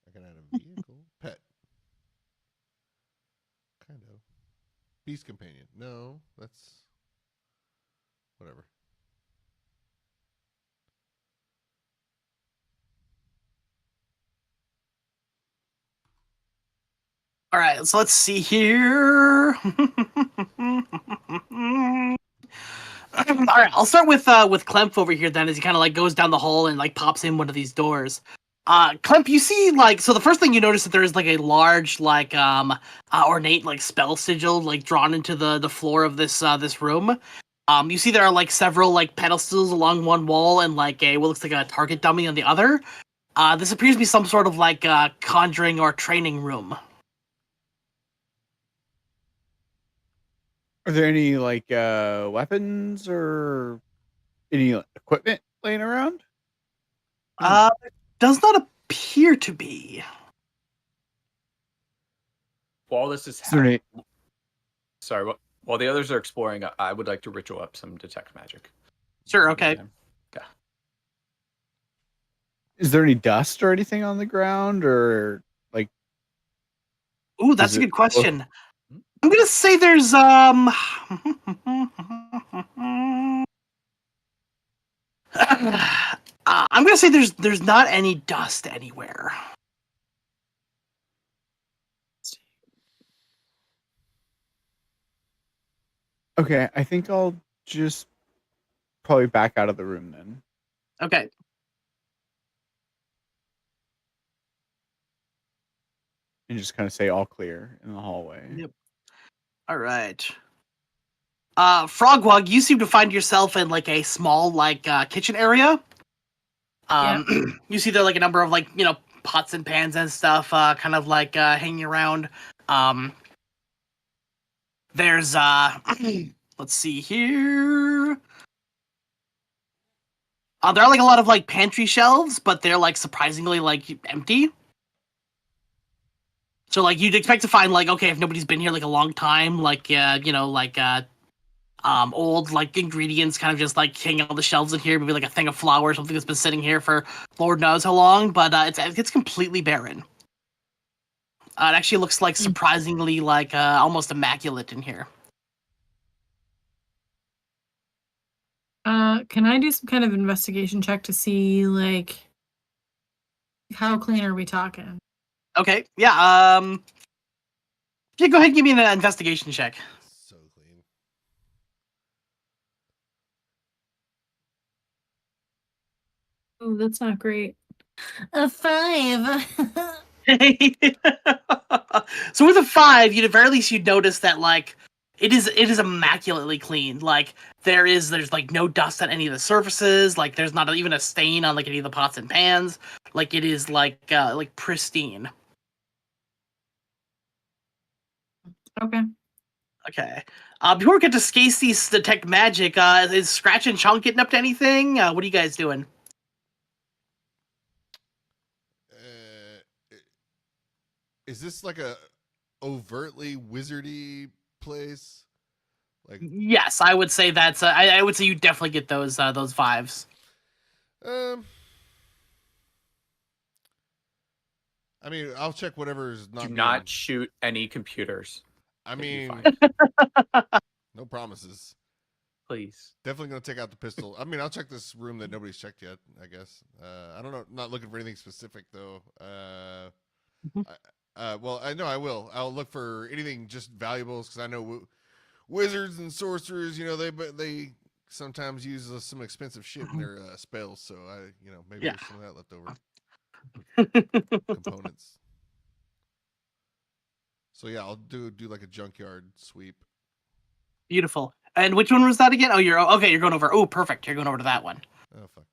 I can add a vehicle. Pet. Kind of. Beast companion. No, that's whatever. All right, so let's see here. All right, I'll start with Klemp over here then, as he kind of like goes down the hall and like pops in one of these doors. Klemp, you see like so the first thing you notice that there is like a large like ornate like spell sigil like drawn into the floor of this this room. You see there are like several like pedestals along one wall and like what looks like a target dummy on the other. This appears to be some sort of like conjuring or training room. Are there any like weapons or any equipment laying around? Does not appear to be. While this is Is there happening, any- sorry, while the others are exploring, I would like to ritual up some detect magic. Sure, okay. Is there any dust or anything on the ground, or like? Ooh, that's Is a it- good question. I'm gonna say there's I'm gonna say there's not any dust anywhere. Okay, I think I'll just probably back out of the room then, Okay. and just kind of say all clear in the hallway. Yep. All right. Frogwog, you seem to find yourself in like a small like kitchen area. You see there like a number of like pots and pans and stuff kind of like hanging around. There's let's see here. There are like a lot of like pantry shelves, but they're like surprisingly like empty. So like you'd expect to find like okay if nobody's been here like a long time like old like ingredients kind of just like hanging on the shelves in here, maybe like a thing of flour or something that's been sitting here for Lord knows how long, but it's completely barren. It actually looks like surprisingly like almost immaculate in here. Can I do some kind of investigation check to see like how clean are we talking? Okay, yeah. Yeah, go ahead and give me an investigation check. So clean. Oh, that's not great. A 5. So with a 5, at very least you'd notice that like it is immaculately clean. Like there's like no dust on any of the surfaces. Like there's not even a stain on like any of the pots and pans. Like it is like pristine. Okay. Okay. Before we get to Scasey's detect magic, is Scratch and Chunk getting up to anything? What are you guys doing? Is this like a overtly wizardy place? Like, Yes, I would say that's. I would say you definitely get those vibes. I mean, I'll check whatever's not. Do not shoot any computers. I that you mean, find. no promises. Please. Definitely gonna take out the pistol. I mean, I'll check this room that nobody's checked yet. I guess. I don't know. Not looking for anything specific though. Well, I know I will. I'll look for anything just valuables because I know wizards and sorcerers. You know, they sometimes use some expensive shit in their spells. So maybe there's some of that left over. Components. So yeah, I'll do like a junkyard sweep. Beautiful. And which one was that again? Oh, you're okay. You're going over. Oh, perfect. You're going over to that one. Oh fuck.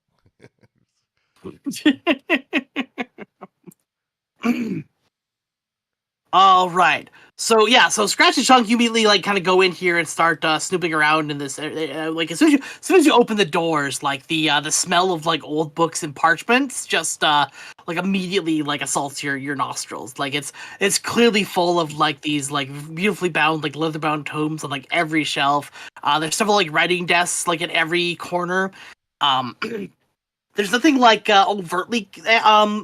All right. So yeah, so Scratch and Chunk, you immediately like kind of go in here and start snooping around in this. Like as soon as you open the doors, like the smell of like old books and parchments just like immediately like assaults your nostrils. Like it's clearly full of like these like beautifully bound like leather bound tomes on like every shelf. There's several like writing desks like at every corner. There's nothing like overtly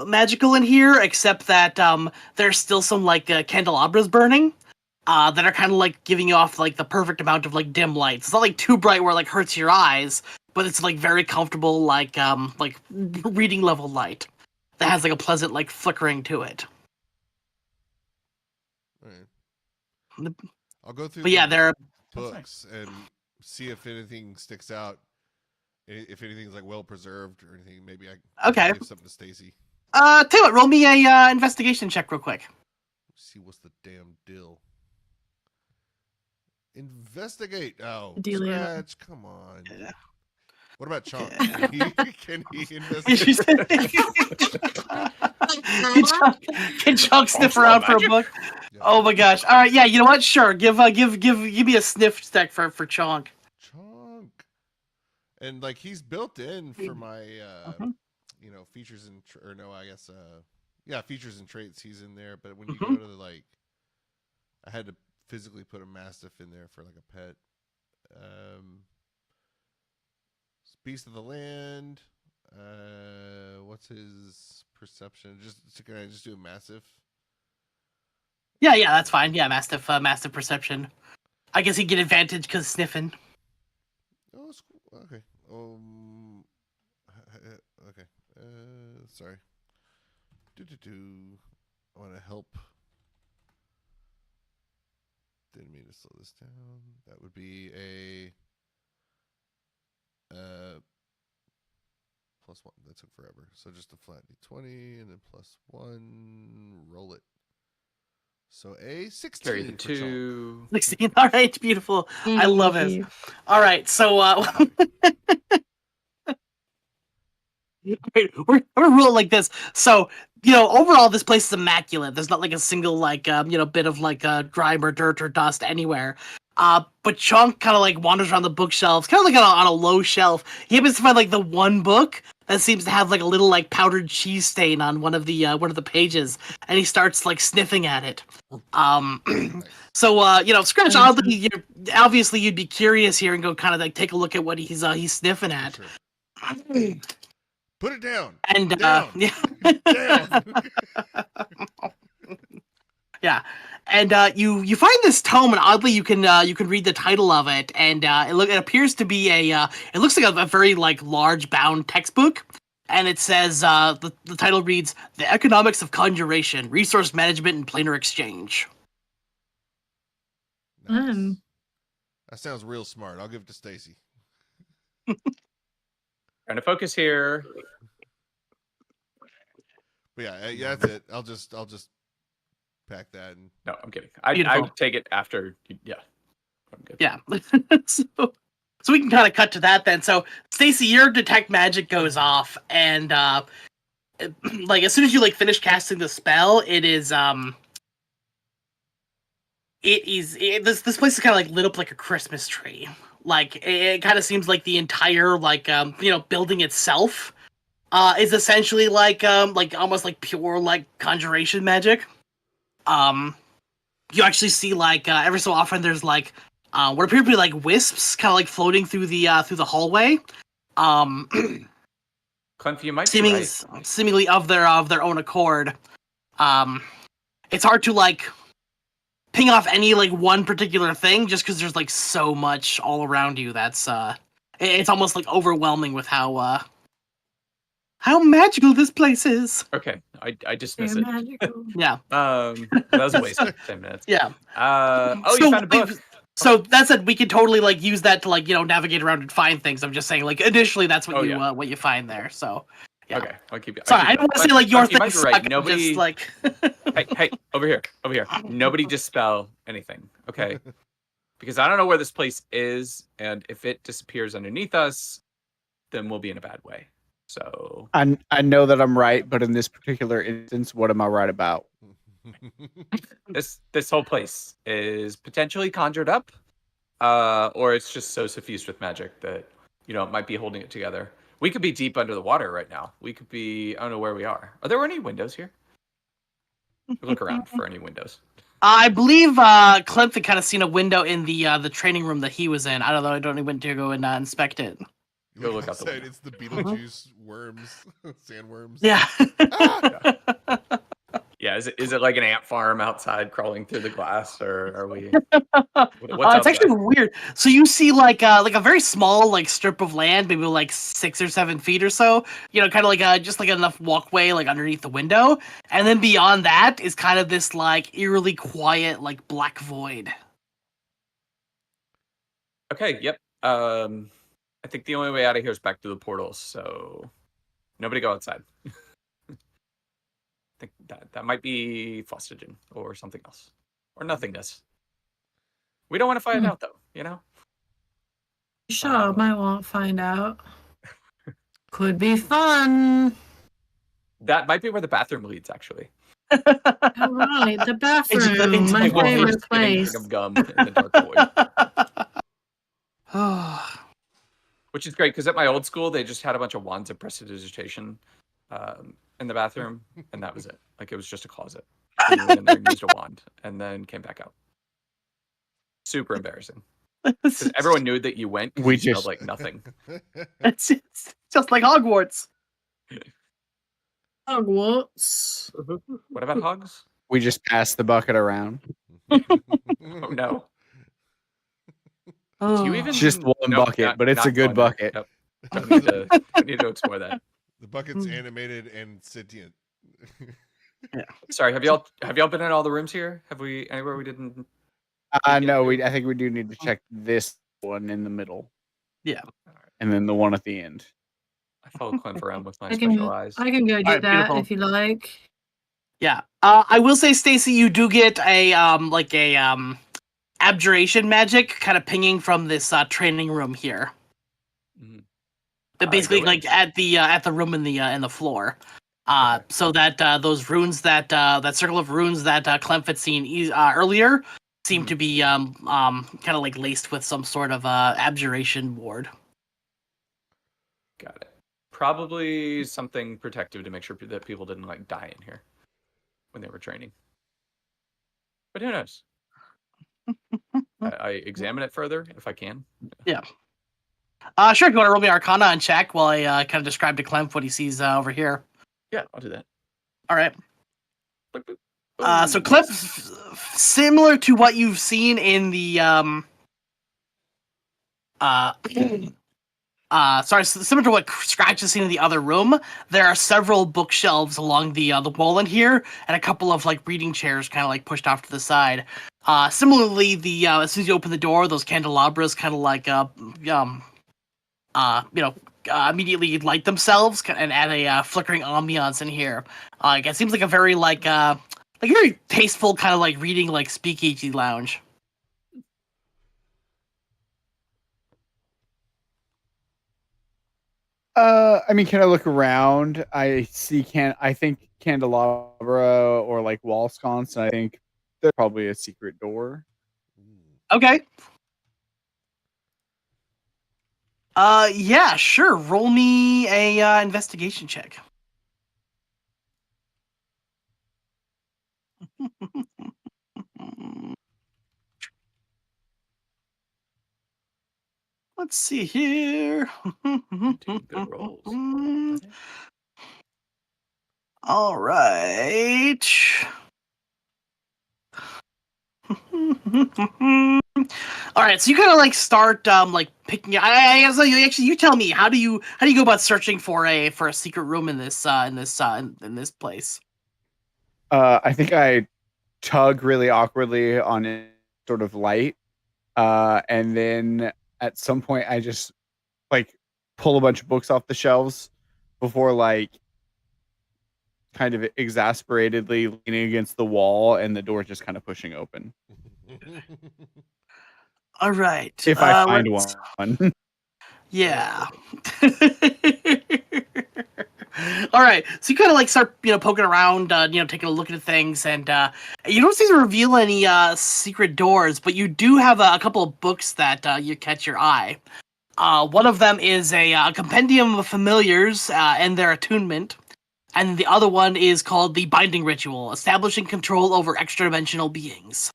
magical in here, except that there's still some like candelabras burning that are kind of like giving you off like the perfect amount of like dim light. It's not like too bright where it like hurts your eyes, but it's like very comfortable like reading level light that has like a pleasant like flickering to it. All right. I'll go through. But yeah, there are books and see if anything sticks out. If anything's like well preserved or anything, maybe I okay. give something to Stacy. Tell you what, roll me a investigation check real quick. Let's see what's the damn deal. Investigate. Oh, Dealio. Scratch. Come on. Yeah. What about Chunk? Can he investigate? Can Chunk sniff around for a book? Yeah. Oh my gosh! All right, yeah. You know what? Sure. Give me a sniff check for Chunk. Chunk. And like he's built in for my features and features and traits he's in there, but when you go to the I had to physically put a mastiff in there for like a pet. Beast of the land. What's his perception? Can I just do a massive? Yeah, that's fine. Yeah, mastiff perception. I guess he'd get advantage because sniffing. Oh, it's cool. Okay. Okay. Sorry. I want to help. Didn't mean to slow this down. That would be a +1. That took forever. So just a flat d20 and then +1. Roll it. So a 16. Carry the 2. 16. All right, beautiful. I love it. All right, so we're gonna rule it like this. So overall, this place is immaculate. There's not like a single bit of like grime or dirt or dust anywhere. But Chunk kind of like wanders around the bookshelves, kind of like on a low shelf. He happens to find like the one book that seems to have like a little like powdered cheese stain on one of the pages, and he starts like sniffing at it. So Scratch, oddly, obviously you'd be curious here and go kind of like take a look at what he's sniffing at. Sure. Put it down. And down. Down. Yeah. And you find this tome, and oddly you can read the title of it, and it appears to be it looks like a very like large bound textbook, and it says the title reads "The Economics of Conjuration: Resource Management and Planar Exchange." Nice. That sounds real smart. I'll give it to Stacy. Trying to focus here. But yeah, that's it. I'll just pack that. And no, I'm kidding. I'd take it after. Yeah. I'm good. Yeah. So we can kind of cut to that then. So Stacy, your detect magic goes off, and like as soon as you like finish casting the spell, this place is kind of like lit up like a Christmas tree. Like it kind of seems like the entire like building itself is essentially like almost like pure like conjuration magic. You actually see like every so often there's like what appear to be like wisps kind of like floating through the hallway. Clem, you might be right. Seemingly of their own accord. It's hard to like ping off any like one particular thing just because there's like so much all around you that's it's almost like overwhelming with how magical this place is. Okay, I dismiss They're it. magical. Yeah. That was a waste of 10 minutes. Yeah. You found a book. So that said, we could totally like use that to like navigate around and find things. I'm just saying like initially that's what what you find there. So yeah. Okay, I'll keep it. Sorry, I don't want to say like your you thing might be right. suck, Nobody just like hey, over here. Nobody dispel anything, okay? Because I don't know where this place is, and if it disappears underneath us, then we'll be in a bad way. So I know that I'm right, but in this particular instance, what am I right about? this whole place is potentially conjured up, or it's just so suffused with magic that it might be holding it together. We could be deep under the water right now. We could be, I don't know where we are. Are there any windows here? Look around for any windows. I believe Clint had kind of seen a window in the training room that he was in. I don't know. I don't even to go and inspect it. Go look out the outside. window. It's the Beetlejuice worms, sandworms. Yeah. Yeah, is it like an ant farm outside crawling through the glass, or are we? It's actually weird. So you see like a very small like strip of land, maybe like 6 or 7 feet or so. Kind of like just like enough walkway like underneath the window, and then beyond that is kind of this like eerily quiet like black void. Okay. Yep. I think the only way out of here is back through the portals. So nobody go outside. I think that might be phosphagen or something else, or nothingness. We don't want to find out, though. Sure, might want to find out. Could be fun. That might be where the bathroom leads, actually. All right, the bathroom, my favorite place. Of gum in the dark void. Which is great because at my old school they just had a bunch of wands of prestidigitation in the bathroom, and that was it. Like it was just a closet. And you went in there and used a wand, and then came back out. Super embarrassing. Because everyone knew that you went. We you smelled just like nothing. It's just like Hogwarts. Hogwarts. What about hogs? we just passed the bucket around. Oh no. Do you even? It's just one Nope, bucket, but it's a good going there. bucket. Nope. Don't need to explore that. The bucket's animated and sentient. Sorry, have y'all been in all the rooms here? Have we anywhere we didn't? No, I think we do need to check this one in the middle. Yeah. And then the one at the end. I follow Clint around with my I can special eyes. go do Alright, that beautiful. if you like. Yeah. I will say, Stacy, you do get a abjuration magic kind of pinging from this training room here. Mhm. But basically, go like at the room in the floor. Okay. So that those runes that circle of runes that Clem had seen earlier seem to be kind of like laced with some sort of abjuration ward. Got it. Probably something protective to make sure that people didn't like die in here when they were training. But who knows? I examine it further if I can. Yeah. Sure. If you want to roll me Arcana and check while I kind of describe to Clem what he sees over here. Yeah, I'll do that. All right. Boop, boop. So Cliff, similar to what you've seen in the similar to what Scratch has seen in the other room, there are several bookshelves along the wall in here, and a couple of like reading chairs kind of like pushed off to the side. Similarly, as soon as you open the door, those candelabras kind of like immediately light themselves and add a flickering ambiance in here. It seems like a very like very tasteful kind of like reading like speakeasy lounge. I mean, can I look around? I think candelabra or like wall sconce. And I think there's probably a secret door. Okay. Yeah, sure. Roll me a investigation check. Let's see here. Doing good rolls. buddy. All right. All right, so you kind of like start like picking. I guess like, actually, you tell me how do you go about searching for a secret room in this in this place? I think I tug really awkwardly on it, sort of light, and then at some point I just like pull a bunch of books off the shelves before like kind of exasperatedly leaning against the wall and the door just kind of pushing open. All right, If I find let's- one. Yeah. All right, so you kind of like start, poking around, taking a look at things, and you don't seem to reveal any secret doors, but you do have a couple of books that you catch your eye. One of them is a compendium of familiars and their attunement, and the other one is called the Binding Ritual, establishing control over extra-dimensional beings.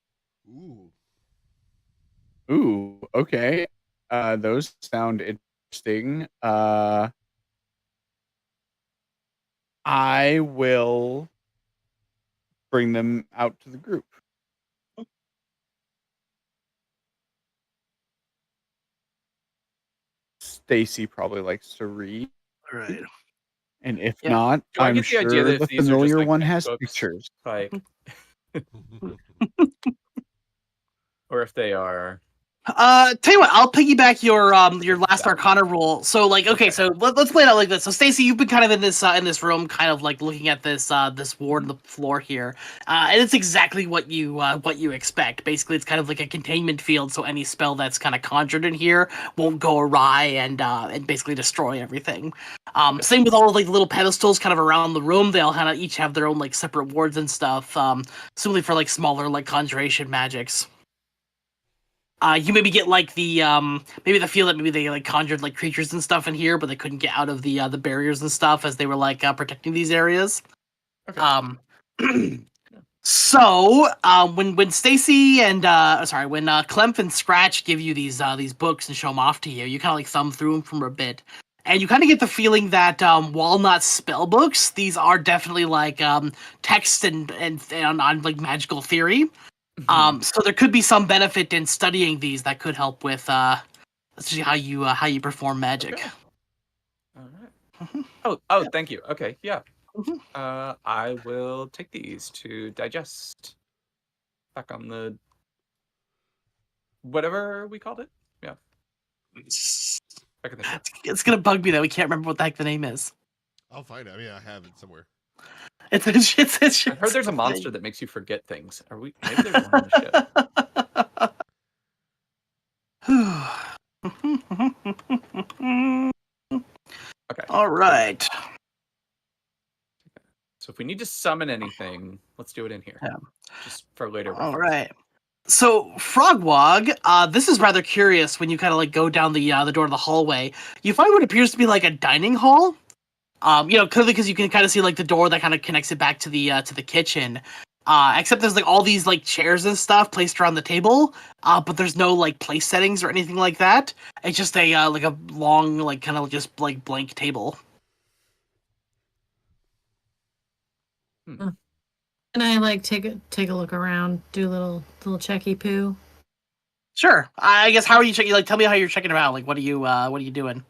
Ooh, okay. Those sound interesting. I will bring them out to the group. Stacy probably likes to read, All right. and if Yeah. not, Do I I'm get the idea sure that the these are just familiar like one text has books? pictures. Like, or if they are. Tell you what, I'll piggyback your last Valid. Arcana roll. So like, okay, so let's play it out like this. So Stacy, you've been kind of in this room, kind of like looking at this ward on the floor here, and it's exactly what you expect. Basically, it's kind of like a containment field, so any spell that's kind of conjured in here won't go awry and basically destroy everything. Same with all of, like the little pedestals kind of around the room. They all kind of each have their own like separate wards and stuff. Similarly for like smaller like conjuration magics. You maybe get like the maybe the feel that maybe they like conjured like creatures and stuff in here, but they couldn't get out of the barriers and stuff as they were like protecting these areas. Okay. So when Stacy and when Clem and Scratch give you these books and show them off to you, you kind of like thumb through them for a bit, and you kind of get the feeling that while not spell books, these are definitely like text and on like magical theory. So there could be some benefit in studying these that could help with how you perform magic. Okay. All right. Oh, thank you. Okay, yeah. I will take these to digest. Back on the whatever we called it. Yeah. Back in the ship. It's gonna bug me that we can't remember what the heck the name is. I'll find it. I mean, I have it somewhere. It's I heard there's a monster that makes you forget things. Are we? Maybe there's one on the ship. Okay. All right. So if we need to summon anything, let's do it in here. Yeah. Just for later. All reference. right. So Frogwog, this is rather curious when you kind of like go down the door of the hallway. You find what appears to be like a dining hall. Clearly because you can kind of see like the door that kind of connects it back to the kitchen. Except there's like all these like chairs and stuff placed around the table. But there's no like place settings or anything like that. It's just a like a long like kind of just like blank table. Can I like take a look around, do a little checky poo? Sure. I guess how are you checking? Like, tell me how you're checking them out. Like, what are you doing?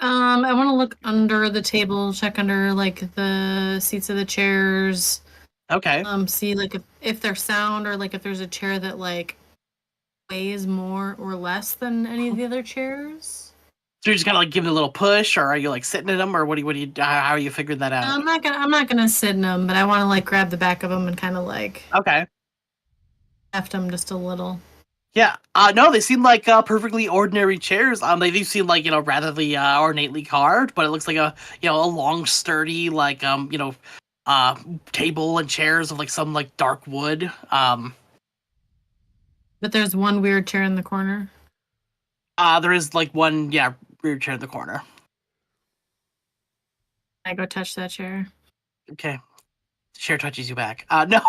I want to look under the table, check under like the seats of the chairs. Okay. See like if they're sound or like if there's a chair that like weighs more or less than any of the other chairs. So you're just kind of like giving it a little push, or are you like sitting in them, or what do you how are you figuring that out? I'm not gonna sit in them, but I want to like grab the back of them and kind of like Okay. heft them just a little. Yeah. No, they seem like perfectly ordinary chairs. They do seem like rather ornately carved, but it looks like a long, sturdy table and chairs of like some like dark wood. But there's one weird chair in the corner. There is like one weird chair in the corner. I go touch that chair. Okay. The chair touches you back. No.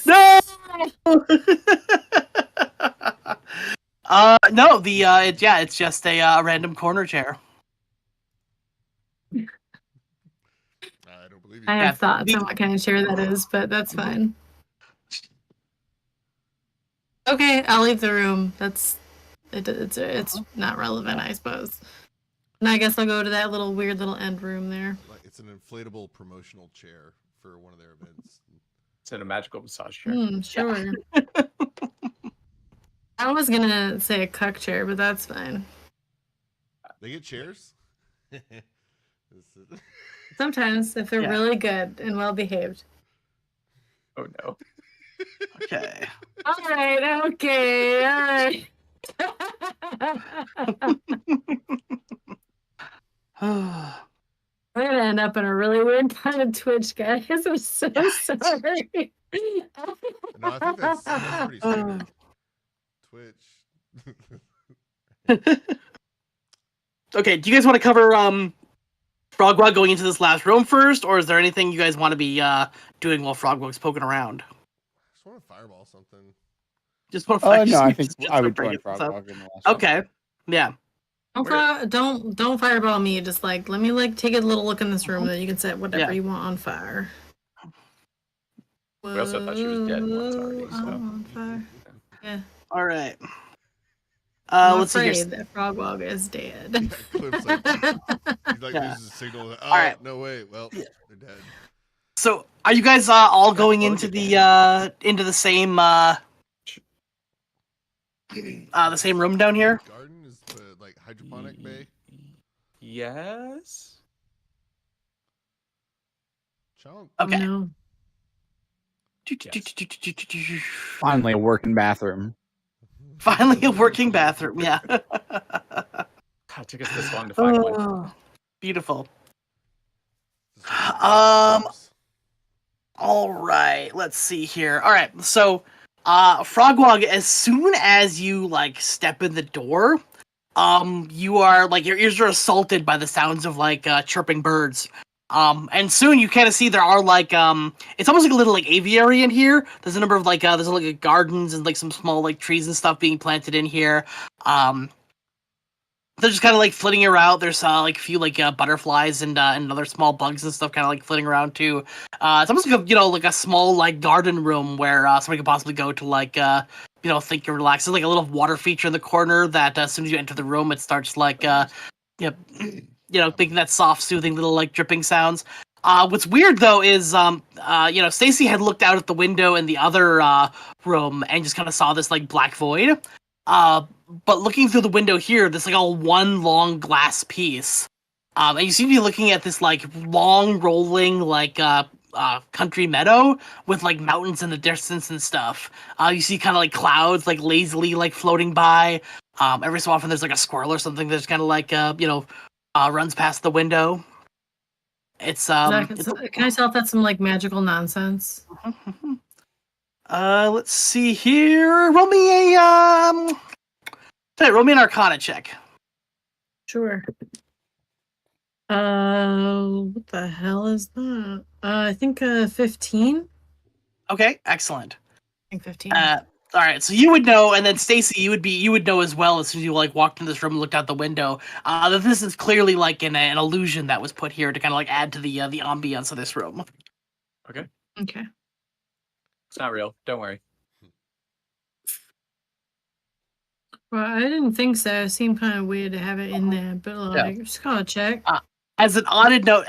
No! No. No. It's just a random corner chair. I don't believe you. I Yeah, have thoughts on what kind of chair that is, but that's fine. Okay, I'll leave the room. It's not relevant, I suppose. And I guess I'll go to that weird little end room there. Like, it's an inflatable promotional chair for one of their events. It's in a magical massage chair. Sure. I was gonna say a cuck chair, but that's fine. They get chairs? Sometimes, if they're really good and well behaved. Oh no. Okay. All right. Okay. All right. We're gonna end up in a really weird kind of Twitch, guys. I'm so sorry. No, I think that's pretty standard. Twitch. Okay, do you guys want to cover Frogwag going into this last room first, or is there anything you guys want to be doing while Frogwag's poking around? I just want to fireball something. Just want to No, I think I would join it. Frogwag in the last. Okay, yeah. Don't fireball me. Just let me take a little look in this room, then you can set whatever you want on fire. We also thought she was dead once already. Oh, on fire. Yeah. All right. I'm Let's see afraid here. that Frogwag is dead. Cliff's like, he loses a signal. Oh, All right. No, wait. Well, they're dead. So, are you guys all going into the same the same room down here? Garden is the hydroponic bay. Yes. Chunk. Okay. Oh, no. Finally, a working bathroom. Finally, a working bathroom. Yeah. God, it took us this long to find one. Beautiful. This is where All right. Let's see here. All right. So, Frogwag, as soon as you step in the door, you are your ears are assaulted by the sounds of chirping birds. And soon you kind of see there are it's almost like a little aviary in here. There's a number of there's gardens and some small trees and stuff being planted in here. They're just kind of flitting around. There's a few butterflies and other small bugs and stuff kind of flitting around too. It's almost like a small garden room where somebody could possibly go to think and relax. There's a little water feature in the corner that as soon as you enter the room, it starts making that soft, soothing little dripping sounds. What's weird though is Stacy had looked out at the window in the other room and just kind of saw this black void. But looking through the window here, there's all one long glass piece. And you seem to be looking at this long rolling country meadow with mountains in the distance and stuff. You see kind of clouds lazily floating by. Every so often there's a squirrel or something that's kind of runs past the window. It's Can I tell if that's some magical nonsense? Let's see here. Roll me roll me an Arcana check. Sure. What the hell is that? I think 15. Okay, excellent. I think 15. All right, so you would know, and then Stacy, you would know as well as soon as you walked in this room and looked out the window that this is clearly an illusion that was put here to kind of add to the ambiance of this room. Okay. Okay. It's not real. Don't worry. Well, I didn't think so. It seemed kind of weird to have it in there, but just gotta check. As an added note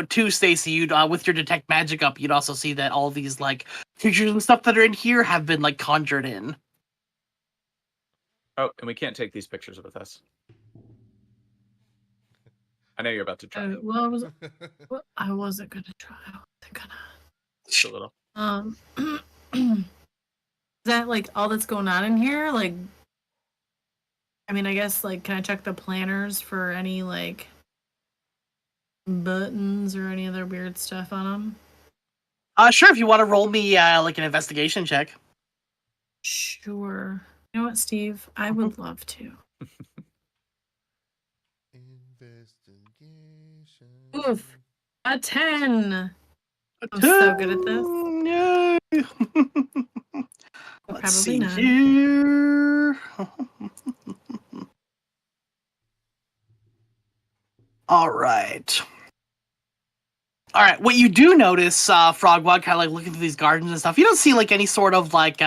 too, Stacy, you'd with your detect magic up, you'd also see that all these creatures and stuff that are in here have been conjured in. Oh, and we can't take these pictures with us. I know you're about to try. I wasn't gonna try. I wasn't gonna. Just a little. that like all that's going on in here? Like, I mean, I guess like, can I check the planners for any like buttons or any other weird stuff on them? Sure. If you want to roll me like an investigation check. Sure. You know what, Steve? I would love to. Investigation. Oof. A 10. I'm so good at this. Yay. Let's Probably see none. here. All right. All right. What you do notice, Frogwag, kind of like looking through these gardens and stuff. You don't see like any sort of like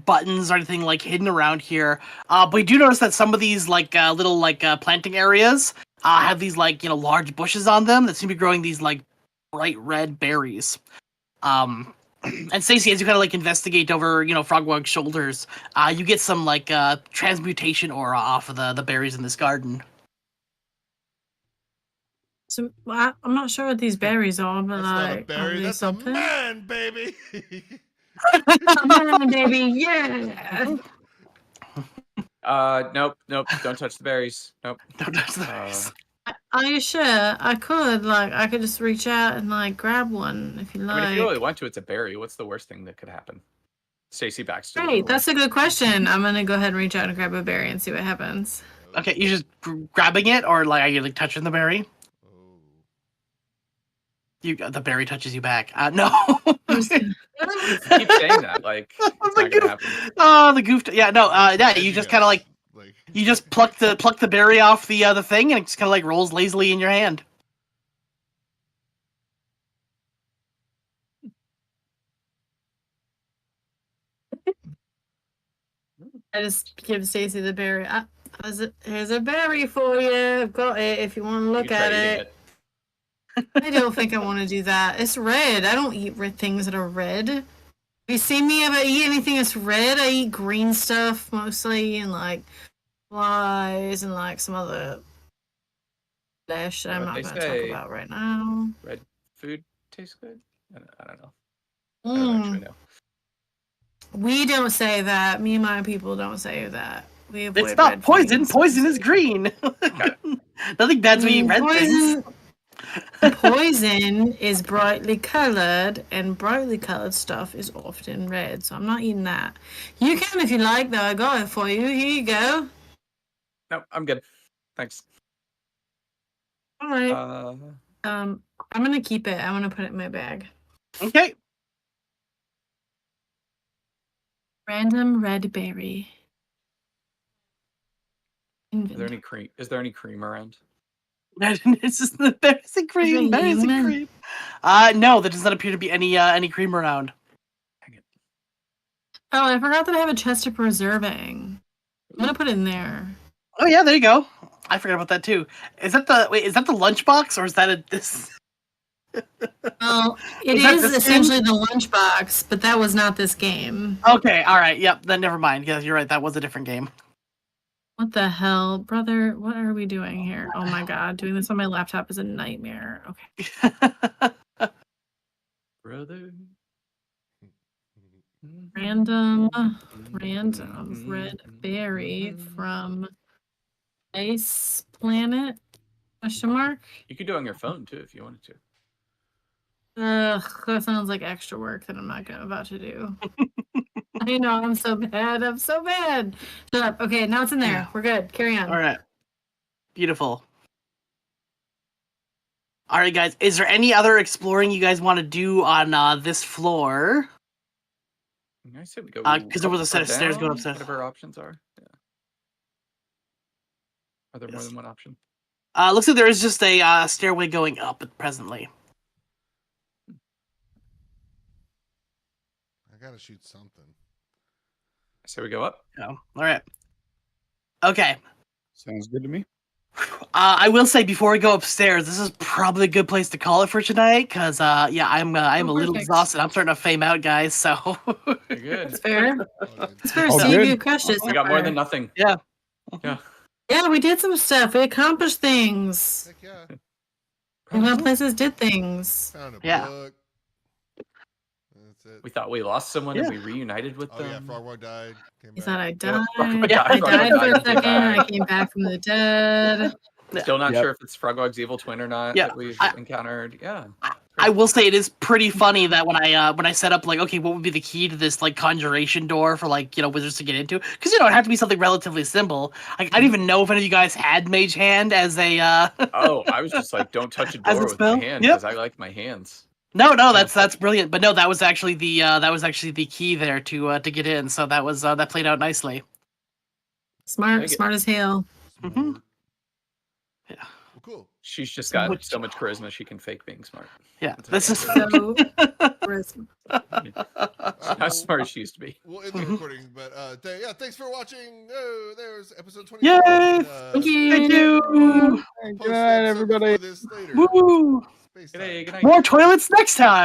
buttons or anything like hidden around here. But you do notice that some of these like little like planting areas have these like large bushes on them that seem to be growing these like bright red berries. And Stacey, as you kind of like investigate over Frogwag's shoulders, you get some like transmutation aura off of the berries in this garden. So I'm not sure what these berries are, but That's not a like, berry. are they That's something? a man, baby. Come on, baby, yeah. Nope. Don't touch the berries. Nope. Don't touch the berries. Are you sure? I could just reach out and like grab one if you like. I mean, if you really want to, it's a berry. What's the worst thing that could happen? Stacy Baxter. Great, that's a good question. I'm gonna go ahead and reach out and grab a berry and see what happens. Okay, you just grabbing it, or like are you like touching the berry? The berry touches you back. No. You keep saying that, like it's not gonna happen. Oh, the goof. Yeah, no. Yeah, you just kind of like you just pluck the berry off the thing, and it just kind of like rolls lazily in your hand. I just give Stacey the berry. Here's a berry for you. I've got it if you want to look at it. I don't think I want to do that. It's red. I don't eat red things that are red. Have you seen me ever eat anything that's red? I eat green stuff mostly, and like flies and like some other flesh that I'm not going to talk about right now. Red food tastes good? I don't know. I Mm. don't actually know. We don't say that. Me and my people don't say that. We avoid It's not red poison. things. Poison is green. Nothing bad's when you eat red things. Poison is brightly colored, and brightly colored stuff is often red. So I'm not eating that. You can if you like, though. I got it for you. Here you go. No, I'm good. Thanks. All right. I'm gonna keep it. I'm gonna put it in my bag. Okay. Random red berry. Is there any cream? Is there any cream around? It's just the berries and cream. Berries and cream. No, there does not appear to be any cream around. Dang it. Oh, I forgot that I have a chest of preserving. I'm gonna put it in there. Oh yeah, there you go. I forgot about that too. Is that the lunchbox, or is that this? Well, it is essentially the lunchbox, but that was not this game. Okay, all right, yep. Then never mind. Yeah, you're right. That was a different game. What the hell, brother? What are we doing here? Oh my god, doing this on my laptop is a nightmare. Okay. Brother. Random red berry from Ice Planet? Question mark? You could do it on your phone too if you wanted to. Ugh, that sounds like extra work that I'm not about to do. I know, I'm so bad. I'm so bad. Shut up. Okay, now it's in there. We're good. Carry on. All right. Beautiful. All right, guys. Is there any other exploring you guys want to do on this floor? I say we go. Because there was a set of stairs going upstairs. Whatever our options are. Yeah. Are there more than one option? Looks like there is just a stairway going up presently. I gotta shoot something. I say we go up. Oh, all right. Okay. Sounds good to me. I will say before we go upstairs, this is probably a good place to call it for tonight. Because yeah, I'm a little exhausted. I'm starting to fame out, guys. So. You're good. That's fair. That's fair. Oh, So good. you crushed it. We got more than nothing. Yeah. Yeah. Yeah, we did some stuff. We accomplished things. Heck yeah. We went places, did things. Found a Yeah. book. That's it. We thought we lost someone Yeah. and we reunited with Oh them. yeah, Frogmore died. Came You back. thought I Yep, died. Frogmore Yeah, I Frogmore died for a and came second. I back. came back from the dead. Still not Yep. sure if it's Frogog's evil twin or not Yeah, that we've I- encountered. Yeah. I will say it is pretty funny that when I set up like, okay, what would be the key to this like conjuration door for like, you know, wizards to get into? Because you know, it had to be something relatively simple. Like I didn't even know if any of you guys had Mage Hand as a Oh, I was just like, don't touch a As a door with spell? my hand Yep. because I like my hands. No, that's brilliant. But no, that was actually the key there to get in. So that was that played out nicely. Smart, Take it. smart as hell. Mhm. Smart. Yeah. Well, cool. She's just got Which- so much charisma she can fake being smart. Yeah, That's this is how So, charisma. She's not as smart as she used to be. We'll end the Mhm. recording, but yeah, thanks for watching. Oh, there's episode 24. Yay! Thank you. Thank you. Post Good the night, episode everybody. before this later. Woo! Space Good day, time. good night. More toilets next time.